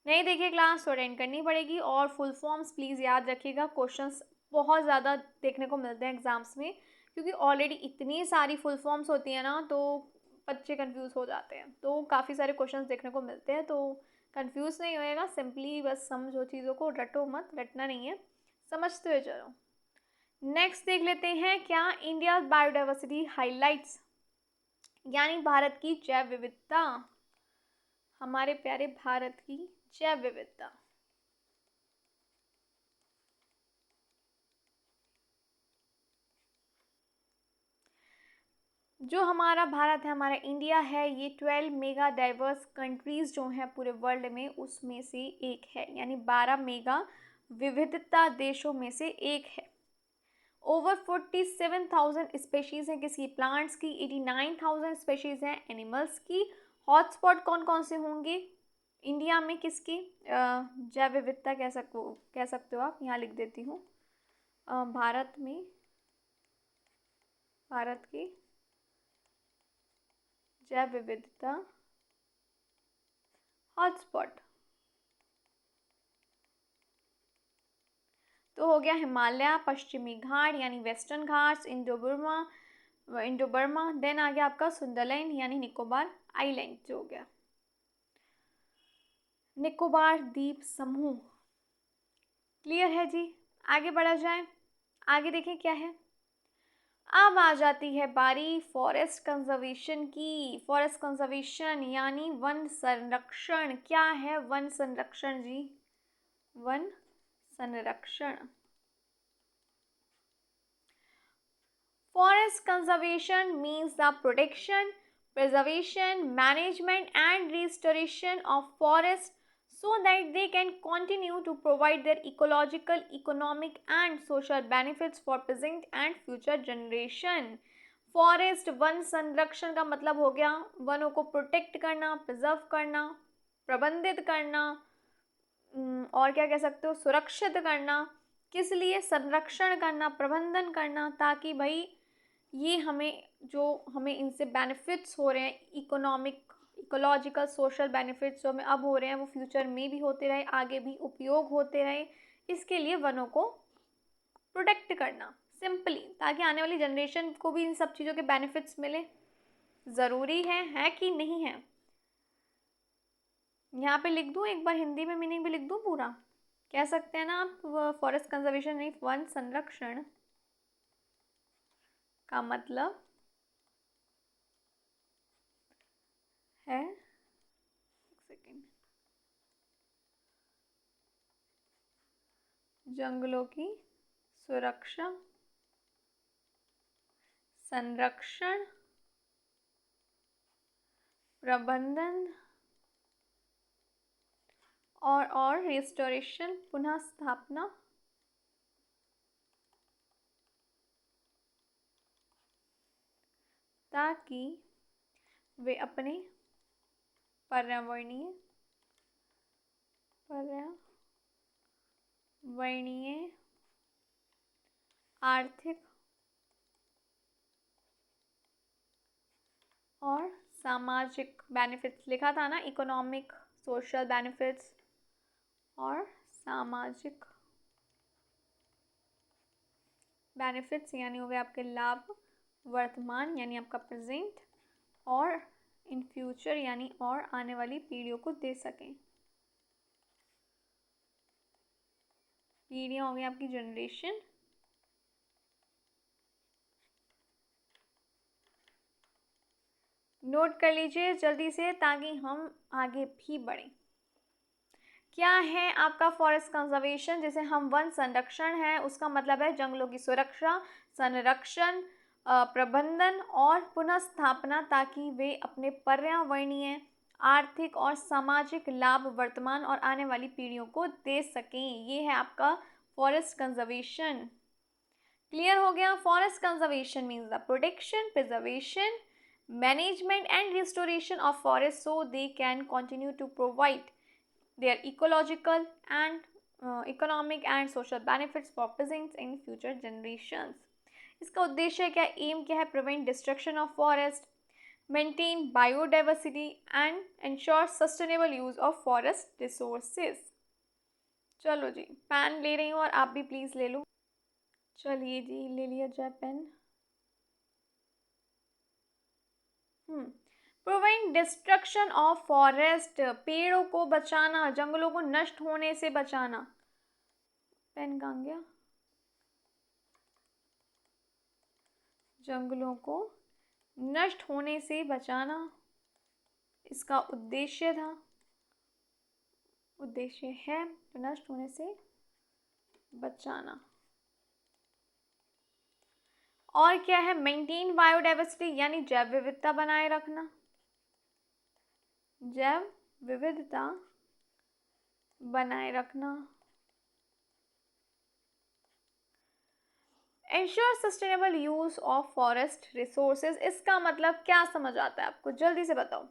नहीं देखिए क्लास तो अटेंड करनी पड़ेगी। और फुल फॉर्म्स प्लीज़ याद रखिएगा, क्वेश्चंस बहुत ज़्यादा देखने को मिलते हैं एग्जाम्स में, क्योंकि ऑलरेडी इतनी सारी फुल फॉर्म्स होती है ना, तो बच्चे कंफ्यूज हो जाते हैं। तो काफ़ी सारे क्वेश्चंस देखने को मिलते हैं, तो कंफ्यूज नहीं होएगा, सिंपली बस समझो चीज़ों को, रटो मत, रटना नहीं है, समझते हुए चलो। नेक्स्ट देख लेते हैं क्या? इंडिया बायोडाइवर्सिटी हाईलाइट्स, यानी भारत की जैव विविधता, हमारे प्यारे भारत की जैव विविधता। जो हमारा भारत है, हमारा इंडिया है, ये 12 मेगा डाइवर्स कंट्रीज़ जो हैं पूरे वर्ल्ड में, उसमें से एक है, यानी 12 मेगा विविधता देशों में से एक है। ओवर 47,000 स्पेशीज़ हैं किसकी? प्लांट्स की। 89,000 स्पेशीज़ हैं एनिमल्स की। हॉटस्पॉट कौन कौन से होंगे इंडिया में? किसकी जैव विविधता कह सकते हो आप, यहाँ लिख देती हूँ। भारत में, भारत की जैव विविधता हॉटस्पॉट तो हो गया हिमालय, पश्चिमी घाट यानी Western Ghats, Indo Burma, then आ गया आपका सुंदरलैंड यानी निकोबार आइलैंड जो हो गया, निकोबार द्वीप समूह। क्लियर है जी? आगे बढ़ा जाए, आगे देखें क्या है। अब आ जाती है बारी फॉरेस्ट कंजर्वेशन की। फॉरेस्ट कंजर्वेशन यानी वन संरक्षण। क्या है वन संरक्षण जी? वन संरक्षण, forest conservation means the protection, preservation, management and restoration of forests so that they can continue to provide their ecological, economic and social benefits for present and future generation. Forest one संरक्षण का मतलब हो गया वनों को प्रोटेक्ट करना, प्रिजर्व करना, प्रबंधित करना, और क्या कह सकते हो, सुरक्षित करना। किस लिए? संरक्षण करना, प्रबंधन करना, ताकि भाई ये हमें इनसे बेनिफिट्स हो रहे हैं, इकोनॉमिक, इकोलॉजिकल, सोशल बेनिफिट्स जो हमें अब हो रहे हैं, वो फ्यूचर में भी होते रहे, आगे भी उपयोग होते रहे। इसके लिए वनों को प्रोटेक्ट करना सिंपली, ताकि आने वाली जनरेशन को भी इन सब चीज़ों के बेनिफिट्स मिले। ज़रूरी है कि नहीं है? यहाँ पे लिख दूँ एक बार, हिंदी में मीनिंग भी लिख दूँ पूरा? कह सकते हैं ना आप, फॉरेस्ट कंजर्वेशन नहीं, वन संरक्षण का मतलब है, एक सेकेंड, जंगलों की सुरक्षा, संरक्षण, प्रबंधन और रिस्टोरेशन, पुनः स्थापना, ताकि वे अपने पर्यावरणीय आर्थिक और सामाजिक बेनिफिट्स लिखा था ना, इकोनॉमिक सोशल बेनिफिट्स और सामाजिक बेनिफिट्स यानी हो गए आपके लाभ, वर्तमान यानी आपका प्रेजेंट, और इन फ्यूचर यानी और आने वाली पीढ़ियों को दे सकें। पीढ़ियाँ हो गई आपकी जनरेशन। नोट कर लीजिए जल्दी से ताकि हम आगे भी बढ़ें। क्या है आपका फॉरेस्ट कंजर्वेशन, जैसे हम वन संरक्षण है, उसका मतलब है जंगलों की सुरक्षा, संरक्षण, प्रबंधन और पुनर्स्थापना, ताकि वे अपने पर्यावरणीय, आर्थिक और सामाजिक लाभ वर्तमान और आने वाली पीढ़ियों को दे सकें। ये है आपका फॉरेस्ट कंजर्वेशन। क्लियर हो गया? Forest conservation means the protection, preservation, management and restoration of forest so they can continue to provide their ecological and economic and social benefits for present in future generations. इसका उद्देश्य क्या, एम क्या है? Prevent destruction of forest, maintain biodiversity and ensure sustainable use of forest resources. चलो जी, पेन ले रही हूँ और आप भी प्लीज़ ले लो। चलिए जी, ले लिया जाए pen. Prevent destruction of forest, पेड़ों को बचाना, जंगलों को नष्ट होने से बचाना। पेन कहाँ गया? जंगलों को नष्ट होने से बचाना इसका उद्देश्य था, उद्देश्य है नष्ट होने से बचाना। और क्या है? मेंटेन बायोडाइवर्सिटी यानी जैव विविधता बनाए रखना, जैव विविधता बनाए रखना। Ensure sustainable use of forest resources, इसका मतलब क्या समझ आता है आपको? जल्दी से बताओ।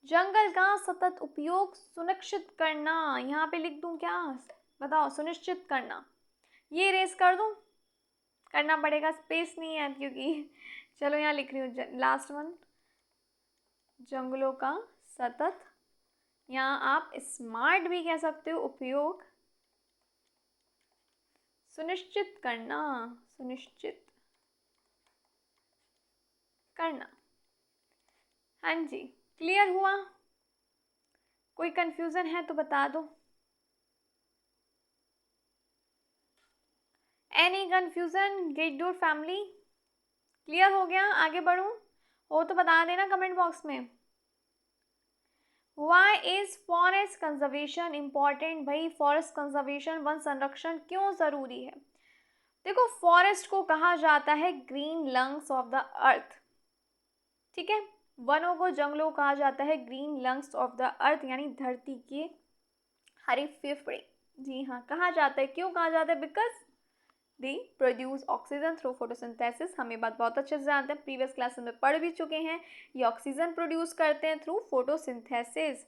जंगल का सतत उपयोग सुनिश्चित करना। यहाँ पे लिख दूं क्या? बताओ, सुनिश्चित करना। ये रेस कर दूं? करना पड़ेगा, स्पेस नहीं है क्योंकि। चलो यहाँ लिख रही हूँ लास्ट वन, जंगलों का सतत, यहाँ आप स्मार्ट भी कह सकते हो, उपयोग सुनिश्चित करना, सुनिश्चित करना। हाँ जी, क्लियर हुआ? कोई कंफ्यूजन है तो बता दो। Any confusion? Great door family clear हो गया? आगे बढ़ूं? हो तो बता देना कमेंट बॉक्स में। Why is forest conservation important? भाई फॉरेस्ट कंजर्वेशन, वन संरक्षण क्यों ज़रूरी है? देखो, फॉरेस्ट को कहा जाता है green lungs of the earth, ठीक है? वनों को, जंगलों को कहा जाता है green lungs of the earth, यानी धरती के हरे फेफड़े। जी हाँ, कहा जाता है। क्यों कहा जाता है? Because they produce oxygen through photosynthesis. हम ये बात बहुत अच्छे से जानते हैं, प्रीवियस क्लासेस में पढ़ भी चुके हैं। ये ऑक्सीजन प्रोड्यूस करते हैं थ्रू फोटोसिंथेसिस,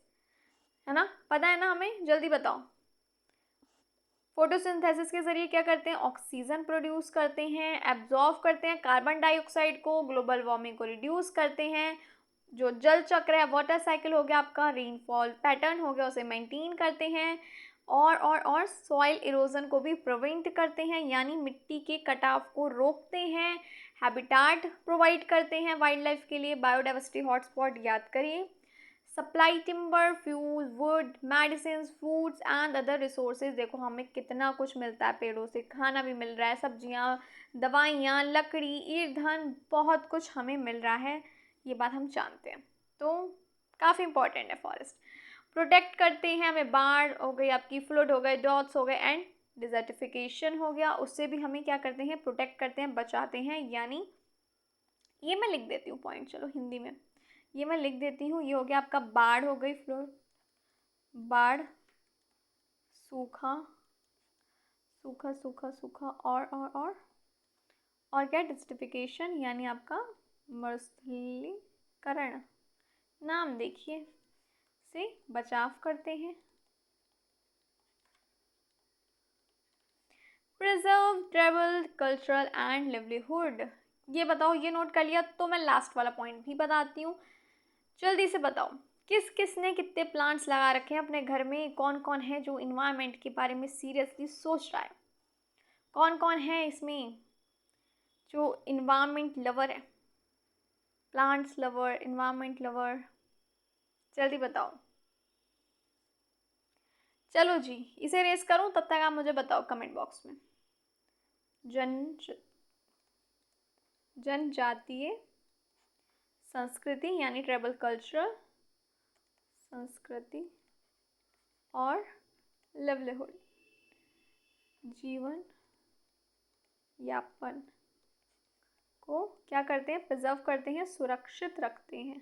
है ना? पता है ना हमें? जल्दी बताओ। फोटोसिंथेसिस के जरिए क्या करते हैं? ऑक्सीजन प्रोड्यूस करते हैं, एब्जॉर्व करते हैं कार्बन डाइऑक्साइड को, ग्लोबल वार्मिंग को रिड्यूस करते हैं। जो जल चक्र है, वाटर साइकिल हो गया आपका, रेनफॉल पैटर्न हो गया, उसे मेंटेन करते हैं। और सॉइल इरोजन को भी प्रिवेंट करते हैं, यानी मिट्टी के कटाव को रोकते हैं। हैबिटाट प्रोवाइड करते हैं वाइल्ड लाइफ के लिए, बायोडाइवर्सिटी हॉटस्पॉट याद करिए। Supply timber, fuel, would, medicine, foods and other resources. देखो हमें कितना कुछ मिलता है पेड़ों से, खाना भी मिल रहा है, सब्जियां, दवाइयाँ, लकड़ी, ईंधन, बहुत कुछ हमें मिल रहा है, ये बात हम जानते हैं। तो काफ़ी इंपॉर्टेंट है फॉरेस्ट। प्रोटेक्ट करते हैं हमें, बाढ़ हो गई आपकी, फ्लड हो गए, ड्रॉट्स हो गए एंड डिजर्टिफिकेशन हो गया, उससे भी हमें क्या करते हैं? प्रोटेक्ट करते हैं, बचाते हैं। यानी ये मैं लिख देती हूँ पॉइंट, चलो हिंदी में ये मैं लिख देती हूँ। ये हो गया आपका बाढ़ हो गई, फ्लड, बाढ़, सूखा, सूखा सूखा सूखा, और क्या? डिस्टिफिकेशन यानी आपका मरुस्थलीकरण। नाम देखिए, से बचाव करते हैं। Preserve travel, cultural and livelihood, ये बताओ, ये नोट कर लिया तो मैं लास्ट वाला पॉइंट भी बताती हूँ। जल्दी से बताओ, किस किस ने कितने प्लांट्स लगा रखे हैं अपने घर में? कौन कौन है जो इन्वायरमेंट के बारे में सीरियसली सोच रहा है? कौन कौन है इसमें जो इन्वायरमेंट लवर है? प्लांट्स लवर, इन्वायरमेंट लवर, जल्दी बताओ। चलो जी, इसे रेस करूं, तब तक आप मुझे बताओ कमेंट बॉक्स में। जनजातीय संस्कृति यानी ट्राइबल कल्चर, संस्कृति और लिवलीहुड, जीवन यापन को क्या करते हैं? प्रिजर्व करते हैं, सुरक्षित रखते हैं।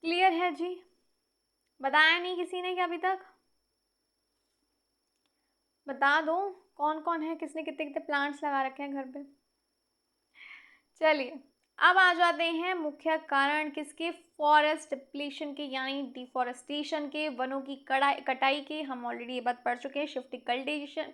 क्लियर है जी? बताया नहीं किसी ने क्या अभी तक? बता दो कौन कौन है, किसने कितने कितने प्लांट्स लगा रखे हैं घर पे। चलिए, अब आ जाते हैं मुख्य कारण किसके? फॉरेस्ट डिप्लीशन के यानी डिफॉरेस्टेशन के, वनों की कटाई के। हम ऑलरेडी ये बात पढ़ चुके हैं। शिफ्टिंग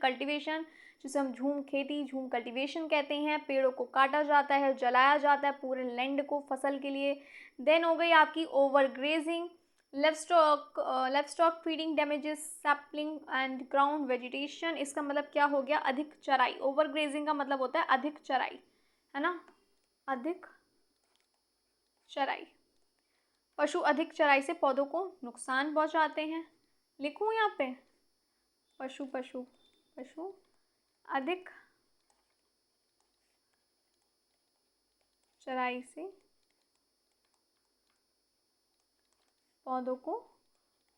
कल्टीवेशन, जिसे हम झूम खेती, झूम कल्टीवेशन कहते हैं। पेड़ों को काटा जाता है, जलाया जाता है पूरे लैंड को फसल के लिए। देन हो गई आपकी overgrazing, livestock feeding damages sapling and ground vegetation. इसका मतलब क्या हो गया? अधिक चराई। ओवरग्रेजिंग का मतलब होता है अधिक चराई, है ना? अधिक चराई, पशु अधिक चराई से पौधों को नुकसान पहुंचाते हैं। लिखूं यहाँ पे? पशु पशु पशु अधिक चराई से पौधों को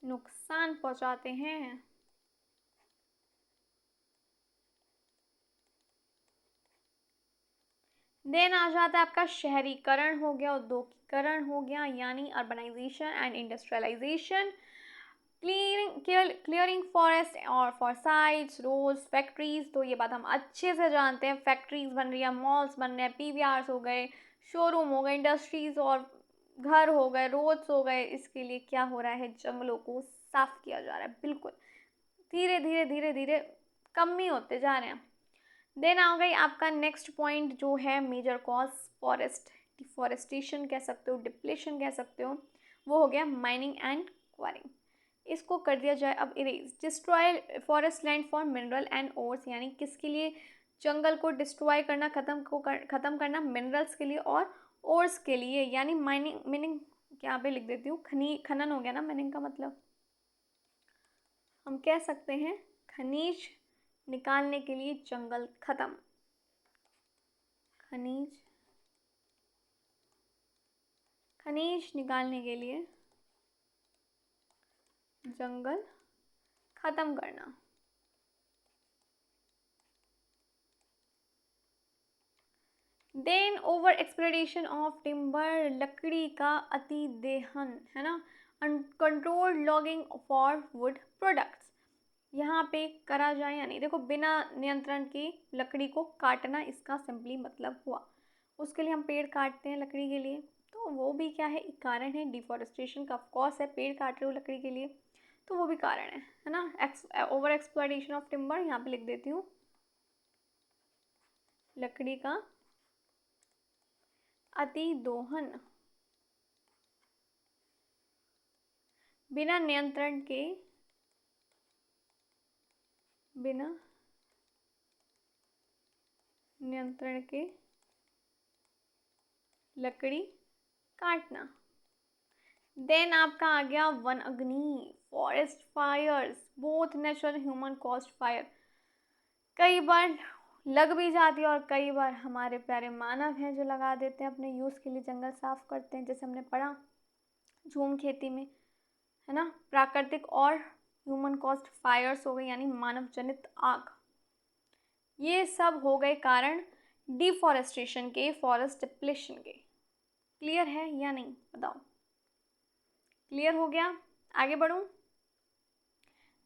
नुकसान पहुंचाते हैं। देन आ जाता है आपका शहरीकरण हो गया, औद्योगिकरण हो गया यानी urbanisation and industrialisation. Clearing forest और फॉर साइट्स, रोड्स, फैक्ट्रीज। तो ये बात हम अच्छे से जानते हैं। फैक्ट्रीज बन रही है, मॉल्स बन रहे हैं, पीवीआरस हो गए, शोरूम हो गए, इंडस्ट्रीज और घर हो गए, रोड्स हो गए। इसके लिए क्या हो रहा है? जंगलों को साफ किया जा रहा है। बिल्कुल धीरे धीरे धीरे धीरे कम ही होते जा रहे हैं। देन आ गई आपका नेक्स्ट पॉइंट जो है मेजर कॉज फॉरेस्ट डिफॉरेस्टेशन कह सकते हो, डिप्लेशन कह सकते हो। वो हो गया माइनिंग एंड क्वारिंग। इसको कर दिया जाए अब erase. Destroy forest land for mineral and ores, यानी किसके लिए? जंगल को डिस्ट्रॉय करना, ख़त्म करना मिनरल्स के लिए और ओर्स के लिए, यानी माइनिंग। मीनिंग यहाँ पे लिख देती हूँ, खनन हो गया ना मीनिंग का मतलब। हम कह सकते हैं खनिज निकालने के लिए जंगल खत्म। खनिज निकालने के लिए जंगल खत्म करना। Then over exploration of timber, लकड़ी का अति देहन, है ना? Uncontrolled logging for wood products, यहाँ पे करा जाए या नहीं। देखो, बिना नियंत्रण के लकड़ी को काटना, इसका सिंपली मतलब हुआ उसके लिए हम पेड़ काटते हैं लकड़ी के लिए। तो वो भी क्या है? एक कारण है डिफॉरेस्टेशन का। ऑफकोर्स है, पेड़ काट रहे हो लकड़ी के लिए तो वो भी कारण है ना? ओवर एक्सप्लॉयटेशन ऑफ टिम्बर, यहाँ पे लिख देती हूँ लकड़ी का अति दोहन, बिना नियंत्रण के लकड़ी काटना। देन आपका आ गया वन अग्नि, forest fires, both natural human caused fire. कई बार लग भी जाती है और कई बार हमारे प्यारे मानव हैं जो लगा देते हैं अपने यूज़ के लिए, जंगल साफ करते हैं, जैसे हमने पढ़ा झूम खेती में, है ना? प्राकृतिक और ह्यूमन कॉज्ड फायर्स हो गए यानी मानव जनित आग। ये सब हो गए कारण डिफॉरेस्टेशन के, फॉरेस्ट डिप्लेशन के। क्लियर है या नहीं बताओ? क्लियर हो गया? आगे बढ़ूं?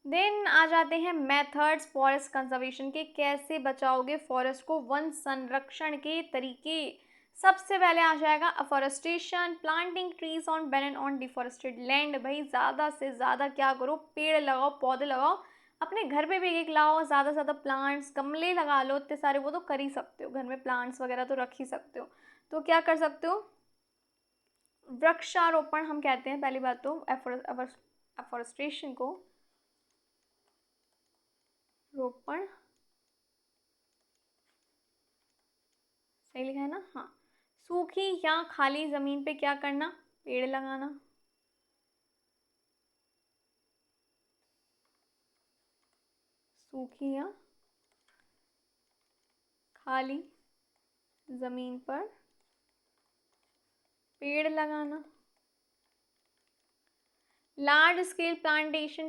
देन आ जाते हैं मेथड्स फॉरेस्ट कंजर्वेशन के। कैसे बचाओगे फॉरेस्ट को? वन संरक्षण के तरीके, सबसे पहले आ जाएगा afforestation, planting trees on ban on deforested land. भाई ज़्यादा से ज़्यादा क्या करो, पेड़ लगाओ, पौधे लगाओ, अपने घर पे भी एक लाओ, ज़्यादा से ज़्यादा प्लांट्स, गमले लगा लो इतने सारे, वो तो कर ही सकते हो, घर में प्लांट्स वगैरह तो रख ही सकते हो। तो क्या कर सकते हो, वृक्षारोपण हम कहते हैं पहली बात तो अफॉरेस्टेशन को, रोपण, सही लिखा है ना, हाँ। सूखी या खाली ज़मीन पे क्या करना, पेड़ लगाना। सूखी या खाली ज़मीन पर पेड़ लगाना। Large scale plantation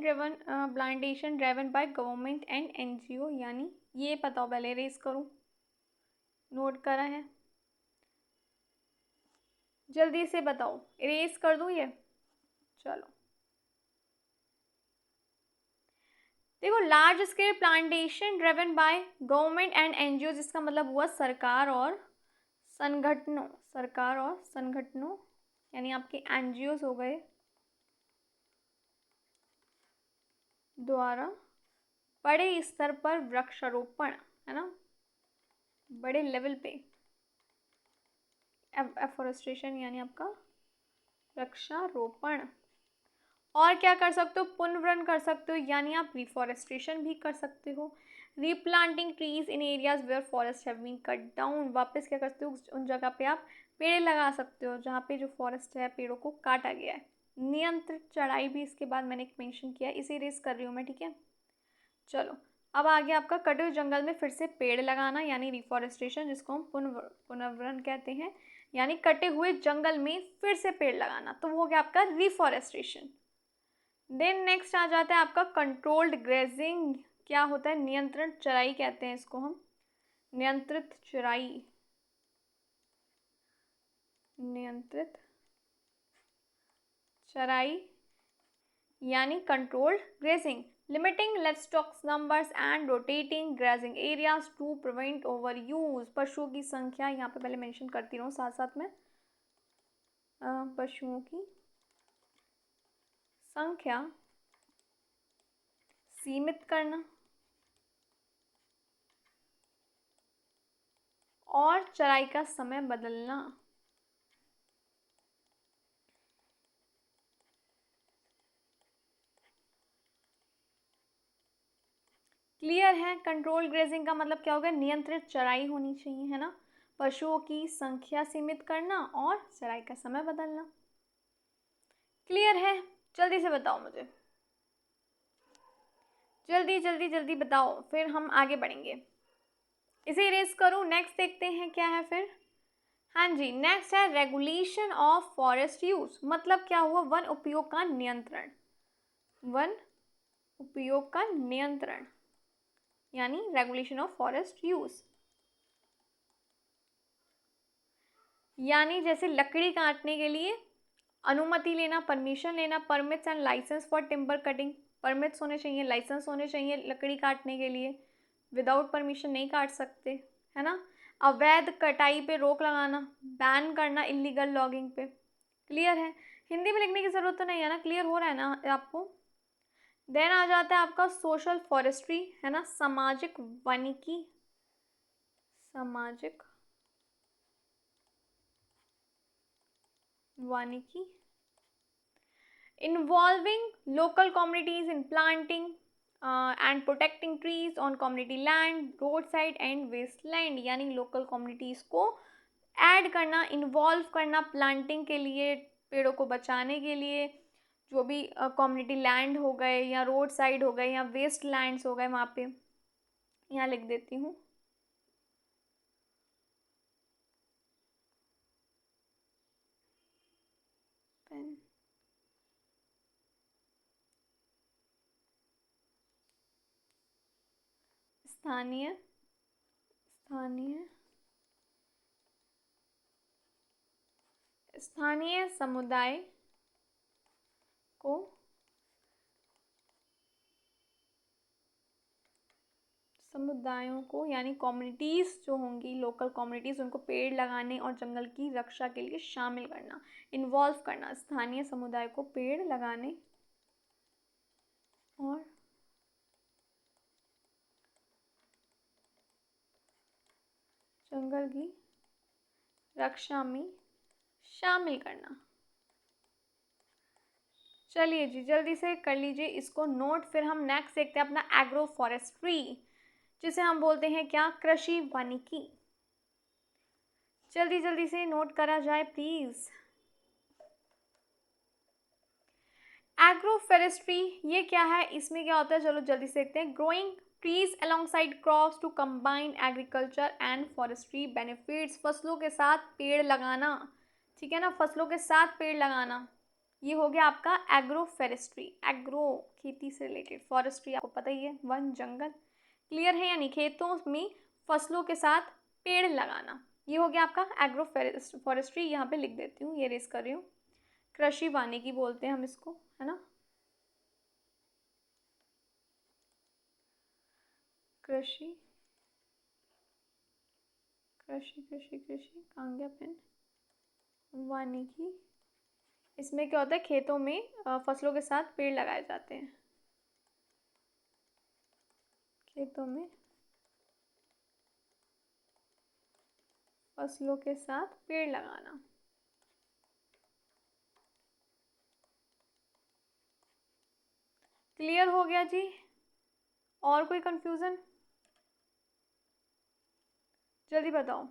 driven by government and NGO, यानी ये बताओ, पहले रेस करूँ, नोट करा है, जल्दी से बताओ, इरेज कर दूँ ये, चलो देखो, large scale plantation driven by government and NGO, जिसका मतलब हुआ सरकार और संगठनों, यानी आपके एनजीओ हो गए, द्वारा बड़े स्तर पर वृक्षारोपण, है ना, बड़े लेवल पे एफोरेस्टेशन यानी आपका वृक्षारोपण। और क्या कर सकते हो, पुनर्वरण कर सकते हो, यानी आप रिफॉरेस्टेशन भी कर सकते हो। Replanting trees in areas where forest have been cut down, वापस क्या करते हो, उन जगह पे आप पेड़ लगा सकते हो जहाँ पे जो फॉरेस्ट है, पेड़ों को काटा गया है। नियंत्रित चढ़ाई भी इसके बाद मैंने एक मेंशन किया है, इसे रेस कर रही हूँ मैं, ठीक है। चलो अब आ गया आपका कटे हुए जंगल में फिर से पेड़ लगाना, यानी रिफॉरेस्टेशन, जिसको हम पुनर्वरण कहते हैं, यानी कटे हुए जंगल में फिर से पेड़ लगाना, तो वो हो गया आपका रिफॉरेस्टेशन। देन नेक्स्ट आ जाता है आपका कंट्रोल्ड ग्रेजिंग। क्या होता है, नियंत्रण चराई कहते हैं इसको हम, नियंत्रित चराई, नियंत्रित चराई यानी controlled grazing, limiting livestock numbers and rotating grazing areas to prevent over use. पशुओं की संख्या यहाँ पे पहले मेंशन करती रहूँ साथ साथ में, पशुओं की संख्या सीमित करना और चराई का समय बदलना। क्लियर है, कंट्रोल ग्रेजिंग का मतलब क्या होगा, नियंत्रित चराई होनी चाहिए, है ना, पशुओं की संख्या सीमित करना और चराई का समय बदलना। क्लियर है, जल्दी से बताओ मुझे, जल्दी जल्दी जल्दी बताओ, फिर हम आगे बढ़ेंगे। इसे इरेज करूँ, नेक्स्ट देखते हैं क्या है फिर। हाँ जी, नेक्स्ट है रेगुलेशन ऑफ फॉरेस्ट यूज, मतलब क्या हुआ, वन उपयोग का नियंत्रण, वन उपयोग का नियंत्रण यानी रेगुलेशन ऑफ फॉरेस्ट यूज। यानी जैसे लकड़ी काटने के लिए अनुमति लेना, परमिशन लेना, permits and licence for timber cutting, permits होने चाहिए, लाइसेंस होने चाहिए लकड़ी काटने के लिए, विदाउट परमिशन नहीं काट सकते, है ना। अवैध कटाई पे रोक लगाना, बैन करना इलीगल लॉगिंग पे। क्लियर है, हिंदी में लिखने की ज़रूरत तो नहीं है ना, क्लियर हो रहा है ना आपको। देन आ जाता है आपका सोशल फॉरेस्ट्री, है ना, सामाजिक वानिकी, सामाजिक वानिकी involving local communities in planting and protecting trees on community land, roadside and wasteland, यानी local communities को ऐड करना, इन्वॉल्व करना प्लांटिंग के लिए, पेड़ों को बचाने के लिए, जो भी कम्युनिटी लैंड हो गए या रोड साइड हो गए या वेस्ट लैंड्स हो गए वहाँ पे, यहाँ लिख देती हूँ। स्थानीय स्थानीय स्थानीय समुदाय को समुदायों को यानी कम्युनिटीज़ जो होंगी, लोकल कम्युनिटीज़, उनको पेड़ लगाने और जंगल की रक्षा के लिए शामिल करना, इन्वॉल्व करना। स्थानीय समुदाय को पेड़ लगाने और जंगल की रक्षा में शामिल करना। चलिए जी, जल्दी से कर लीजिए इसको नोट। फिर हम नेक्स्ट देखते हैं अपना एग्रो फॉरेस्ट्री, जिसे हम बोलते हैं क्या, कृषि वानिकी। जल्दी जल्दी से नोट करा जाए प्लीज़। एग्रो फॉरेस्ट्री ये क्या है, इसमें क्या होता है, चलो जल्दी से देखते हैं। Growing trees alongside crops to combine agriculture and forestry benefits. फसलों के साथ पेड़ लगाना, ठीक है ना, फसलों के साथ पेड़ लगाना, ये हो गया आपका एग्रो फॉरेस्ट्री। एग्रो खेती से रिलेटेड, फॉरेस्ट्री आपको पता ही है, वन जंगल। क्लियर है, यानी खेतों में फसलों के साथ पेड़ लगाना, ये हो गया आपका एग्रो फॉरेस्ट्री। यहाँ पे लिख देती हूँ, ये रेस कर रही हूँ। कृषि वानिकी बोलते हैं हम इसको, है ना, कृषि कृषि कृषि कृषि कहाँ गया पेन, वानिकी। इसमें क्या होता है, खेतों में फसलों के साथ पेड़ लगाए जाते हैं, खेतों में फसलों के साथ पेड़ लगाना। क्लियर हो गया जी, और कोई कंफ्यूजन, जल्दी बताओ,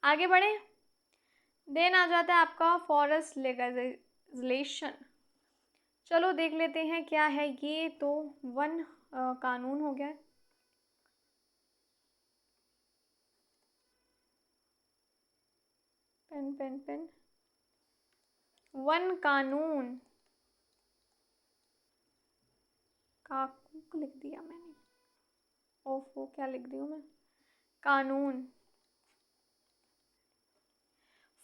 आगे बढ़े। देन आ जाता है आपका फॉरेस्ट लेजिस्लेशन। चलो देख लेते हैं क्या है ये, तो वन कानून हो गया। पेन पेन पेन, वन कानून, काकूक लिख दिया मैंने, ओफो क्या लिख दी हूँ मैं, कानून।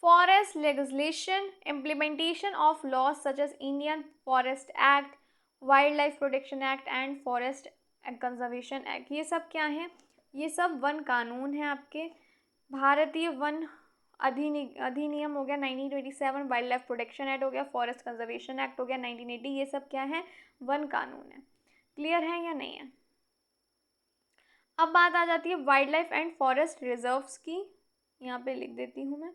Forest legislation, implementation of laws such as Indian forest act, wildlife protection act and forest conservation act. ये सब क्या है, ये सब वन कानून है आपके। भारतीय वन अधिनियम हो गया 1927, वाइल्ड लाइफ प्रोटेक्शन एक्ट हो गया, फॉरेस्ट कंजर्वेशन एक्ट हो गया 1980। ये सब क्या है, वन कानून है। क्लियर है या नहीं है। अब बात आ जाती है wild life and forest reserves की, यहाँ पे लिख देती हूँ मैं,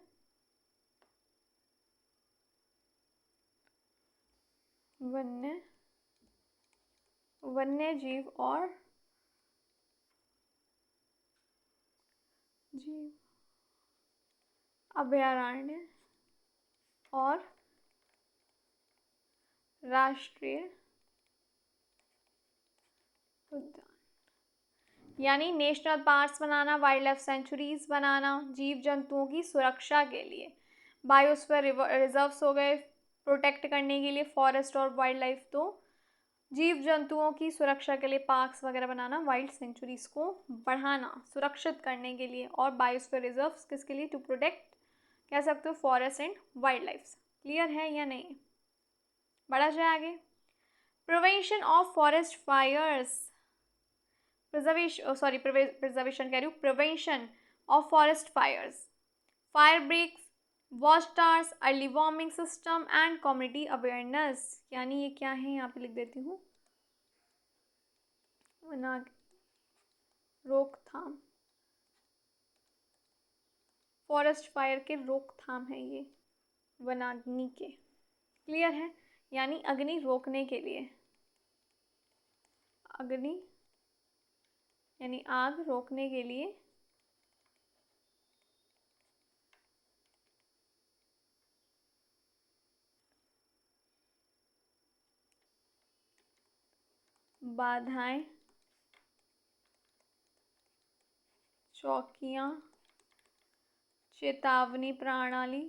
वन्य जीव और जीव अभयारण्य और राष्ट्रीय उद्यान, यानी नेशनल पार्क्स बनाना, वाइल्ड लाइफ सेंचुरीज बनाना, जीव जंतुओं की सुरक्षा के लिए। बायोस्फीयर रिजर्व्स हो गए प्रोटेक्ट करने के लिए, फॉरेस्ट और वाइल्ड लाइफ, तो जीव जंतुओं की सुरक्षा के लिए पार्क्स वगैरह बनाना, वाइल्ड सेंचुरीज को बढ़ाना, सुरक्षित करने के लिए, और बायोस्फीयर रिजर्व्स किसके लिए, टू प्रोटेक्ट, कह सकते हो, forest and wildlife. Clear है या नहीं, बढ़ा जाए आगे। Prevention of forest fires, preservation कह रही हूँ, prevention of forest fires, fire breaks, watch towers, early warning system and community awareness. यानी ये क्या है, यहाँ पे लिख देती हूँ, रोकथाम, फॉरेस्ट फायर के रोकथाम है ये, वनाग्नि के। क्लियर है, यानी अग्नि रोकने के लिए, अग्नि यानी आग रोकने के लिए बाधाएं, चौकियां, चेतावनी प्रणाली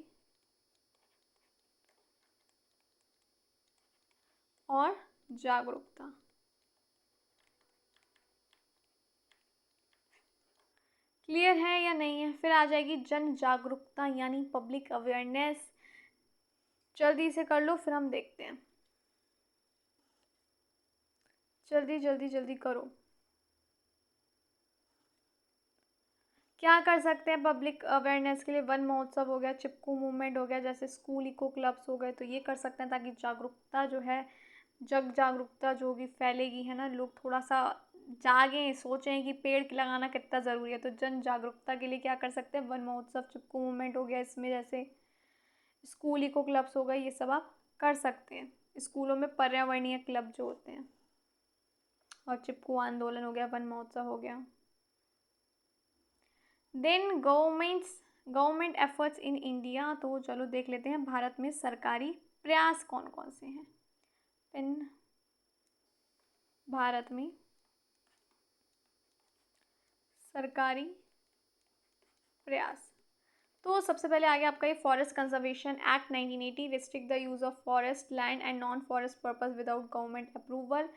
और जागरूकता। क्लियर है या नहीं है। फिर आ जाएगी जन जागरूकता यानी पब्लिक अवेयरनेस। जल्दी से कर लो, फिर हम देखते हैं, जल्दी जल्दी जल्दी करो। क्या कर सकते हैं पब्लिक अवेयरनेस के लिए? वन महोत्सव हो गया, चिपकू मूवमेंट हो गया, जैसे स्कूल इको क्लब्स हो गए, तो ये कर सकते हैं ताकि जागरूकता जो है, जग जागरूकता जो होगी फैलेगी, है ना, लोग थोड़ा सा जागें, सोचें कि पेड़ लगाना कितना ज़रूरी है। तो जन जागरूकता के लिए क्या कर सकते हैं? वन महोत्सव, चिपकू मूवमेंट हो गया, इसमें जैसे स्कूल इको क्लब्स हो गए, ये सब आप कर सकते हैं। स्कूलों में पर्यावरणीय क्लब जो होते हैं, और चिपकू आंदोलन हो गया, वन महोत्सव हो गया। Then government efforts in India, तो चलो देख लेते हैं भारत में सरकारी प्रयास कौन कौन से हैं। इन भारत में सरकारी प्रयास, तो सबसे पहले आगे आपका ये forest conservation act 1980 restrict the use of forest land and non forest purpose without government approval.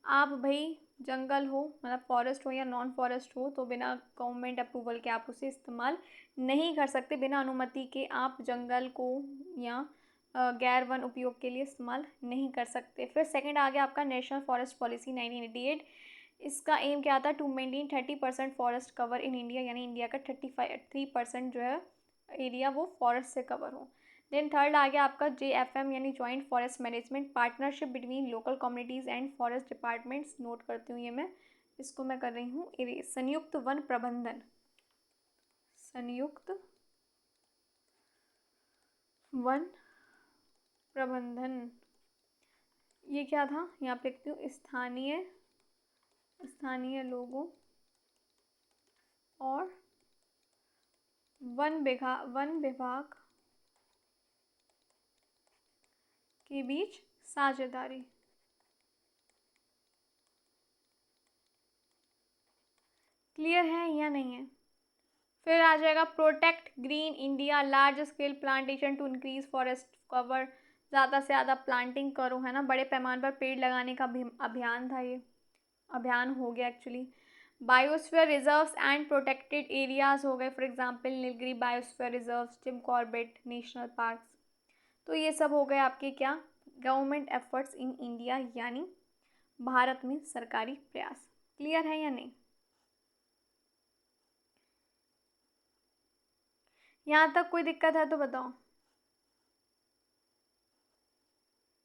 आप भाई जंगल हो, मतलब फॉरेस्ट हो या नॉन फॉरेस्ट हो, तो बिना गवर्नमेंट अप्रूवल के आप उसे इस्तेमाल नहीं कर सकते। बिना अनुमति के आप जंगल को या गैर वन उपयोग के लिए इस्तेमाल नहीं कर सकते। फिर सेकंड आ गया आपका नेशनल फॉरेस्ट पॉलिसी 1988। इसका एम क्या था? To maintain 30% forest cover in India, यानी इंडिया का 3% जो है एरिया वो फॉरेस्ट से कवर हो। देन थर्ड आ गया आपका JFM यानी joint forest management partnership between local communities and forest departments. Note करती हूँ ये मैं, इसको मैं कर रही हूँ संयुक्त वन प्रबंधन, संयुक्त वन प्रबंधन। ये क्या था? यहाँ पे लिखती हूँ स्थानीय लोगों और वन विभाग के बीच साझेदारी। क्लियर है या नहीं है? फिर आ जाएगा protect green India large scale plantation to increase forest cover. ज़्यादा से ज़्यादा प्लांटिंग करो, है ना, बड़े पैमाने पर पेड़ लगाने का अभियान था ये, अभियान हो गया actually. Biosphere reserves and protected areas हो गए, for example Nilgiri biosphere reserve, Jim Corbett national parks. तो ये सब हो गए आपके क्या? गवर्नमेंट एफर्ट्स इन इंडिया, यानी भारत में सरकारी प्रयास। क्लियर है या नहीं? यहाँ तक कोई दिक्कत है तो बताओ,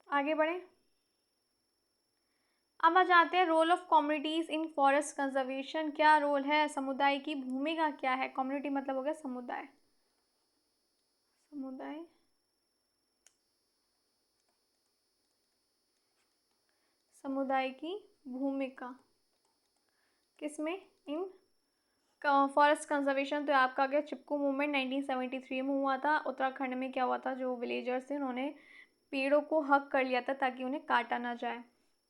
आगे बढ़ें। अब आ जाते हैं role of communities in forest conservation. क्या रोल है? समुदाय की भूमिका क्या है? कम्युनिटी मतलब हो गया समुदाय, समुदाय समुदाय की भूमिका किसमें? इन फॉरेस्ट कंजर्वेशन। तो आपका आ गया चिपकू मूवमेंट 1973 में हुआ था। उत्तराखंड में क्या हुआ था? जो विलेजर्स थे उन्होंने पेड़ों को हक कर लिया था ताकि उन्हें काटा ना जाए।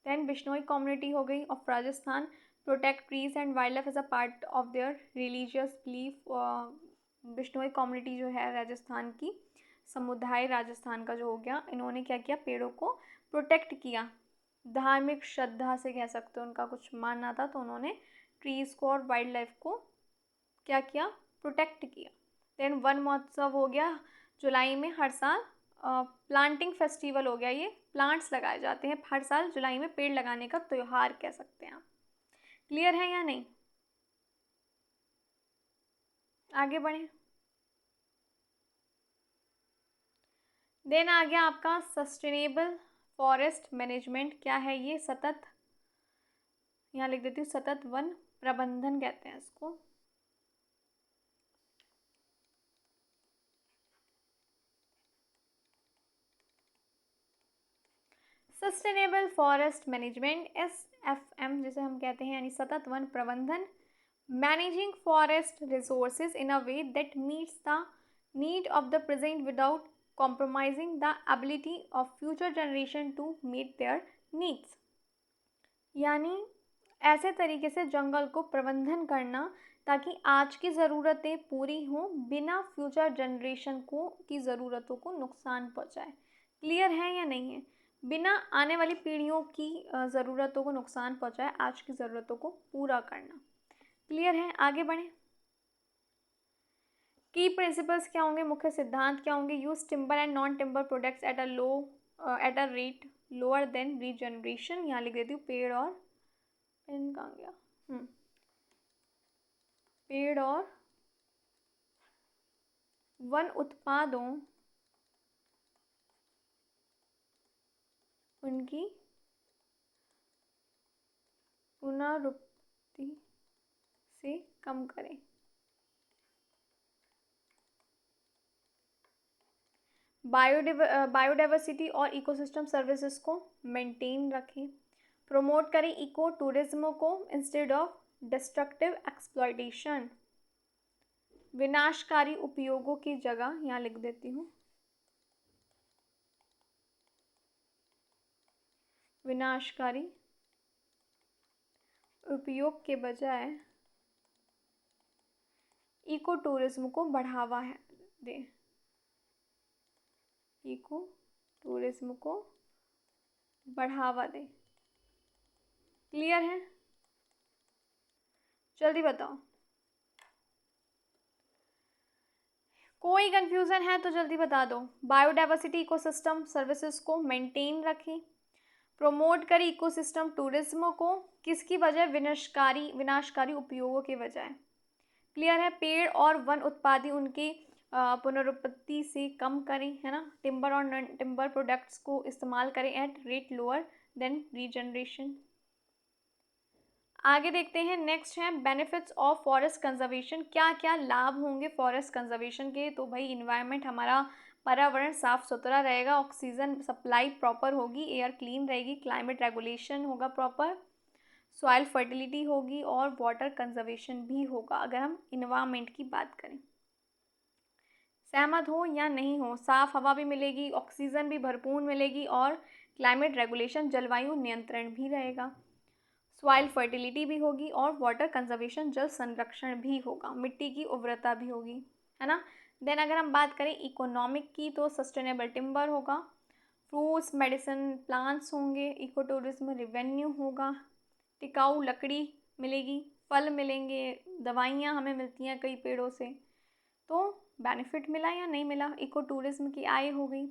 देन बिश्नोई कम्युनिटी हो गई of Rajasthan, protect trees and wildlife as a part of their religious belief. Bishnoi community जो है राजस्थान की, समुदाय राजस्थान का जो हो गया, इन्होंने क्या किया? पेड़ों को प्रोटेक्ट किया, धार्मिक श्रद्धा से कह सकते हो, उनका कुछ मानना था, तो उन्होंने ट्रीज़ को और वाइल्ड लाइफ को क्या किया? प्रोटेक्ट किया। देन वन महोत्सव हो गया जुलाई में हर साल, प्लांटिंग फेस्टिवल हो गया, ये प्लांट्स लगाए जाते हैं हर साल जुलाई में, पेड़ लगाने का त्यौहार कह सकते हैं आप। क्लियर है या नहीं? आगे बढ़ें। देन आ गया आपका सस्टेनेबल फॉरेस्ट मैनेजमेंट। क्या है ये? सतत, यहाँ लिख देती हूँ, सतत वन प्रबंधन कहते हैं इसको। सस्टेनेबल फॉरेस्ट मैनेजमेंट, SFM जिसे हम कहते हैं, यानी सतत वन प्रबंधन। Managing forest resources in a way that meets the need of the present without compromising the ability of future generation to meet their needs. यानी ऐसे तरीके से जंगल को प्रबंधन करना ताकि आज की ज़रूरतें पूरी हों बिना फ्यूचर जनरेशन को की ज़रूरतों को नुकसान पहुंचाए। क्लियर है या नहीं है? बिना आने वाली पीढ़ियों की ज़रूरतों को नुकसान पहुंचाए आज की ज़रूरतों को पूरा करना। क्लियर है? आगे बढ़ें। की प्रिंसिपल्स क्या होंगे? मुख्य सिद्धांत क्या होंगे? Use timber and non timber products at a rate lower than regeneration. यहाँ लिख देती हूँ पेड़ और पेन कहाँ गया? पेड़ और वन उत्पादों उनकी पुनरुत्पत्ति से कम करें। बायोडाइवर्सिटी और इकोसिस्टम सर्विसेज को मेंटेन रखें। प्रमोट करें इको टूरिज्म को इंस्टेड ऑफ डिस्ट्रक्टिव एक्सप्लॉयटेशन। विनाशकारी उपयोगों की जगह यहाँ लिख देती हूँ, विनाशकारी उपयोग के बजाय इको टूरिज्म को बढ़ावा दें। इको टूरिज्म को बढ़ावा दें। क्लियर है? जल्दी बताओ, कोई कंफ्यूजन है तो जल्दी बता दो। बायोडाइवर्सिटी इकोसिस्टम सर्विसेज को मेंटेन रखें। प्रमोट करें इकोसिस्टम टूरिज्म को, किसकी वजह? विनाशकारी उपयोगों के बजाय। क्लियर है? पेड़ और वन उत्पादी उनके पुनरुत्पत्ति से कम करें, है ना। टिम्बर और नॉन टिम्बर प्रोडक्ट्स को इस्तेमाल करें at rate lower than regeneration. आगे देखते हैं, नेक्स्ट है बेनिफिट्स ऑफ फॉरेस्ट कंजर्वेशन। क्या क्या लाभ होंगे फॉरेस्ट कंजर्वेशन के? तो भाई इन्वायरमेंट, हमारा पर्यावरण साफ सुथरा रहेगा, ऑक्सीजन सप्लाई प्रॉपर होगी, एयर क्लीन रहेगी, क्लाइमेट रेगुलेशन होगा प्रॉपर, सॉइल फर्टिलिटी होगी और वाटर कंजर्वेशन भी होगा। अगर हम इन्वायरमेंट की बात करें, सहमत हो या नहीं हो? साफ हवा भी मिलेगी, ऑक्सीजन भी भरपूर मिलेगी और क्लाइमेट रेगुलेशन, जलवायु नियंत्रण भी रहेगा, सॉइल फर्टिलिटी भी होगी और वाटर कंजर्वेशन, जल संरक्षण भी होगा, मिट्टी की उर्वरता भी होगी, है ना। देन अगर हम बात करें इकोनॉमिक की, तो सस्टेनेबल टिम्बर होगा, फ्रूट्स मेडिसिन प्लांट्स होंगे, इको टूरिज्म रेवेन्यू होगा, टिकाऊ लकड़ी मिलेगी, फल मिलेंगे, दवाइयाँ हमें मिलती हैं कई पेड़ों से, तो बेनिफिट मिला या नहीं मिला? इको टूरिज्म की आय हो गई।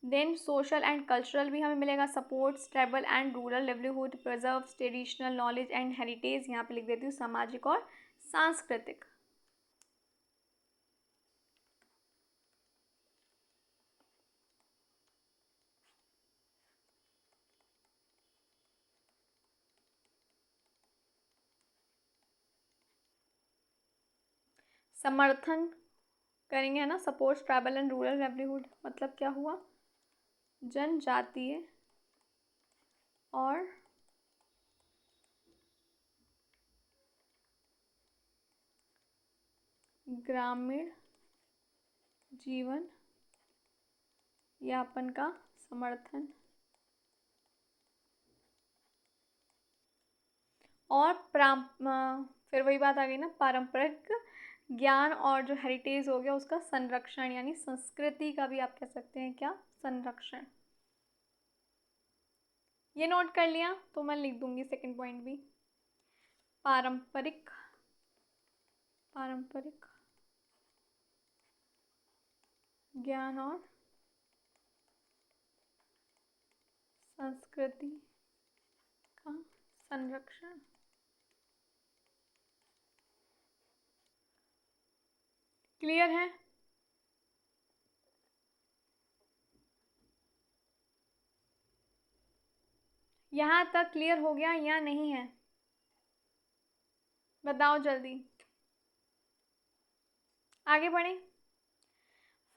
देन सोशल एंड कल्चरल भी हमें मिलेगा, supports tribal and rural livelihood, preserves traditional knowledge and heritage, यहाँ पे लिख देती हूँ सामाजिक और सांस्कृतिक। समर्थन करेंगे, है ना। Supports tribal and rural livelihood मतलब क्या हुआ? जनजातीय और ग्रामीण जीवन यापन का समर्थन और फिर वही बात आ गई ना, पारंपरिक ज्ञान और जो हेरिटेज हो गया उसका संरक्षण, यानी संस्कृति का भी आप कह सकते हैं क्या? संरक्षण। ये नोट कर लिया तो मैं लिख दूंगी सेकंड पॉइंट भी। पारंपरिक ज्ञान और संस्कृति का संरक्षण। क्लियर है? यहाँ तक क्लियर हो गया या नहीं है? बताओ जल्दी, आगे बढ़े।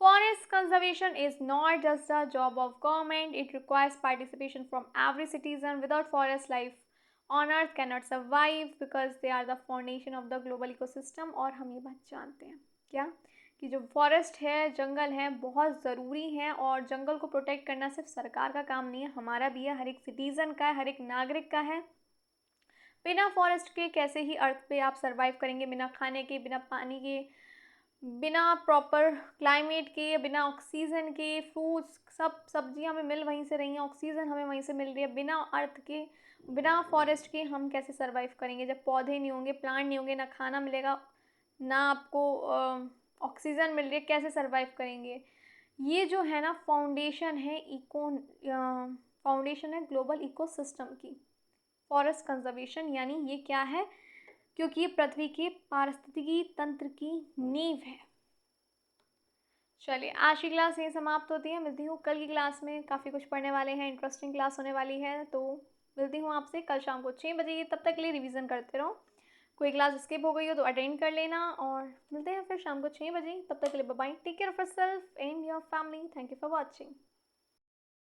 Forest conservation is not just a job of government, it requires participation from every citizen. Without forest, life on earth cannot survive because they are the foundation of the global ecosystem। और हम ये बात जानते हैं क्या, कि जो फॉरेस्ट है, जंगल है, बहुत ज़रूरी है और जंगल को प्रोटेक्ट करना सिर्फ सरकार का काम नहीं है, हमारा भी है, हर एक सिटीज़न का है, हर एक नागरिक का है। बिना फॉरेस्ट के कैसे ही अर्थ पे आप सर्वाइव करेंगे? बिना खाने के, बिना पानी के, बिना प्रॉपर क्लाइमेट के, बिना ऑक्सीजन के। फ्रूट्स, सब सब्जियां हमें मिल वहीं से रही हैं, ऑक्सीजन हमें वहीं से मिल रही है। बिना अर्थ के, बिना फॉरेस्ट के हम कैसे सर्वाइव करेंगे? जब पौधे नहीं होंगे, प्लांट नहीं होंगे, ना खाना मिलेगा, ना आपको ऑक्सीजन मिल रही है, कैसे सर्वाइव करेंगे? ये जो है ना फाउंडेशन है फाउंडेशन है ग्लोबल इकोसिस्टम की, फॉरेस्ट कंजर्वेशन। यानी ये क्या है? क्योंकि ये पृथ्वी के पारिस्थितिकी तंत्र की नींव है। चलिए आज की क्लास यहीं समाप्त होती है। मिलती हूँ कल की क्लास में, काफ़ी कुछ पढ़ने वाले हैं, इंटरेस्टिंग क्लास होने वाली है। तो मिलती हूँ आपसे कल शाम को 6 बजे। तब तक के लिए रिवीजन करते रहो। कोई क्लास स्किप हो गई हो तो अटेंड कर लेना, और मिलते हैं फिर शाम को 6 बजे। तब तक के लिए bye bye. Take care of yourself and your family. Thank you for watching.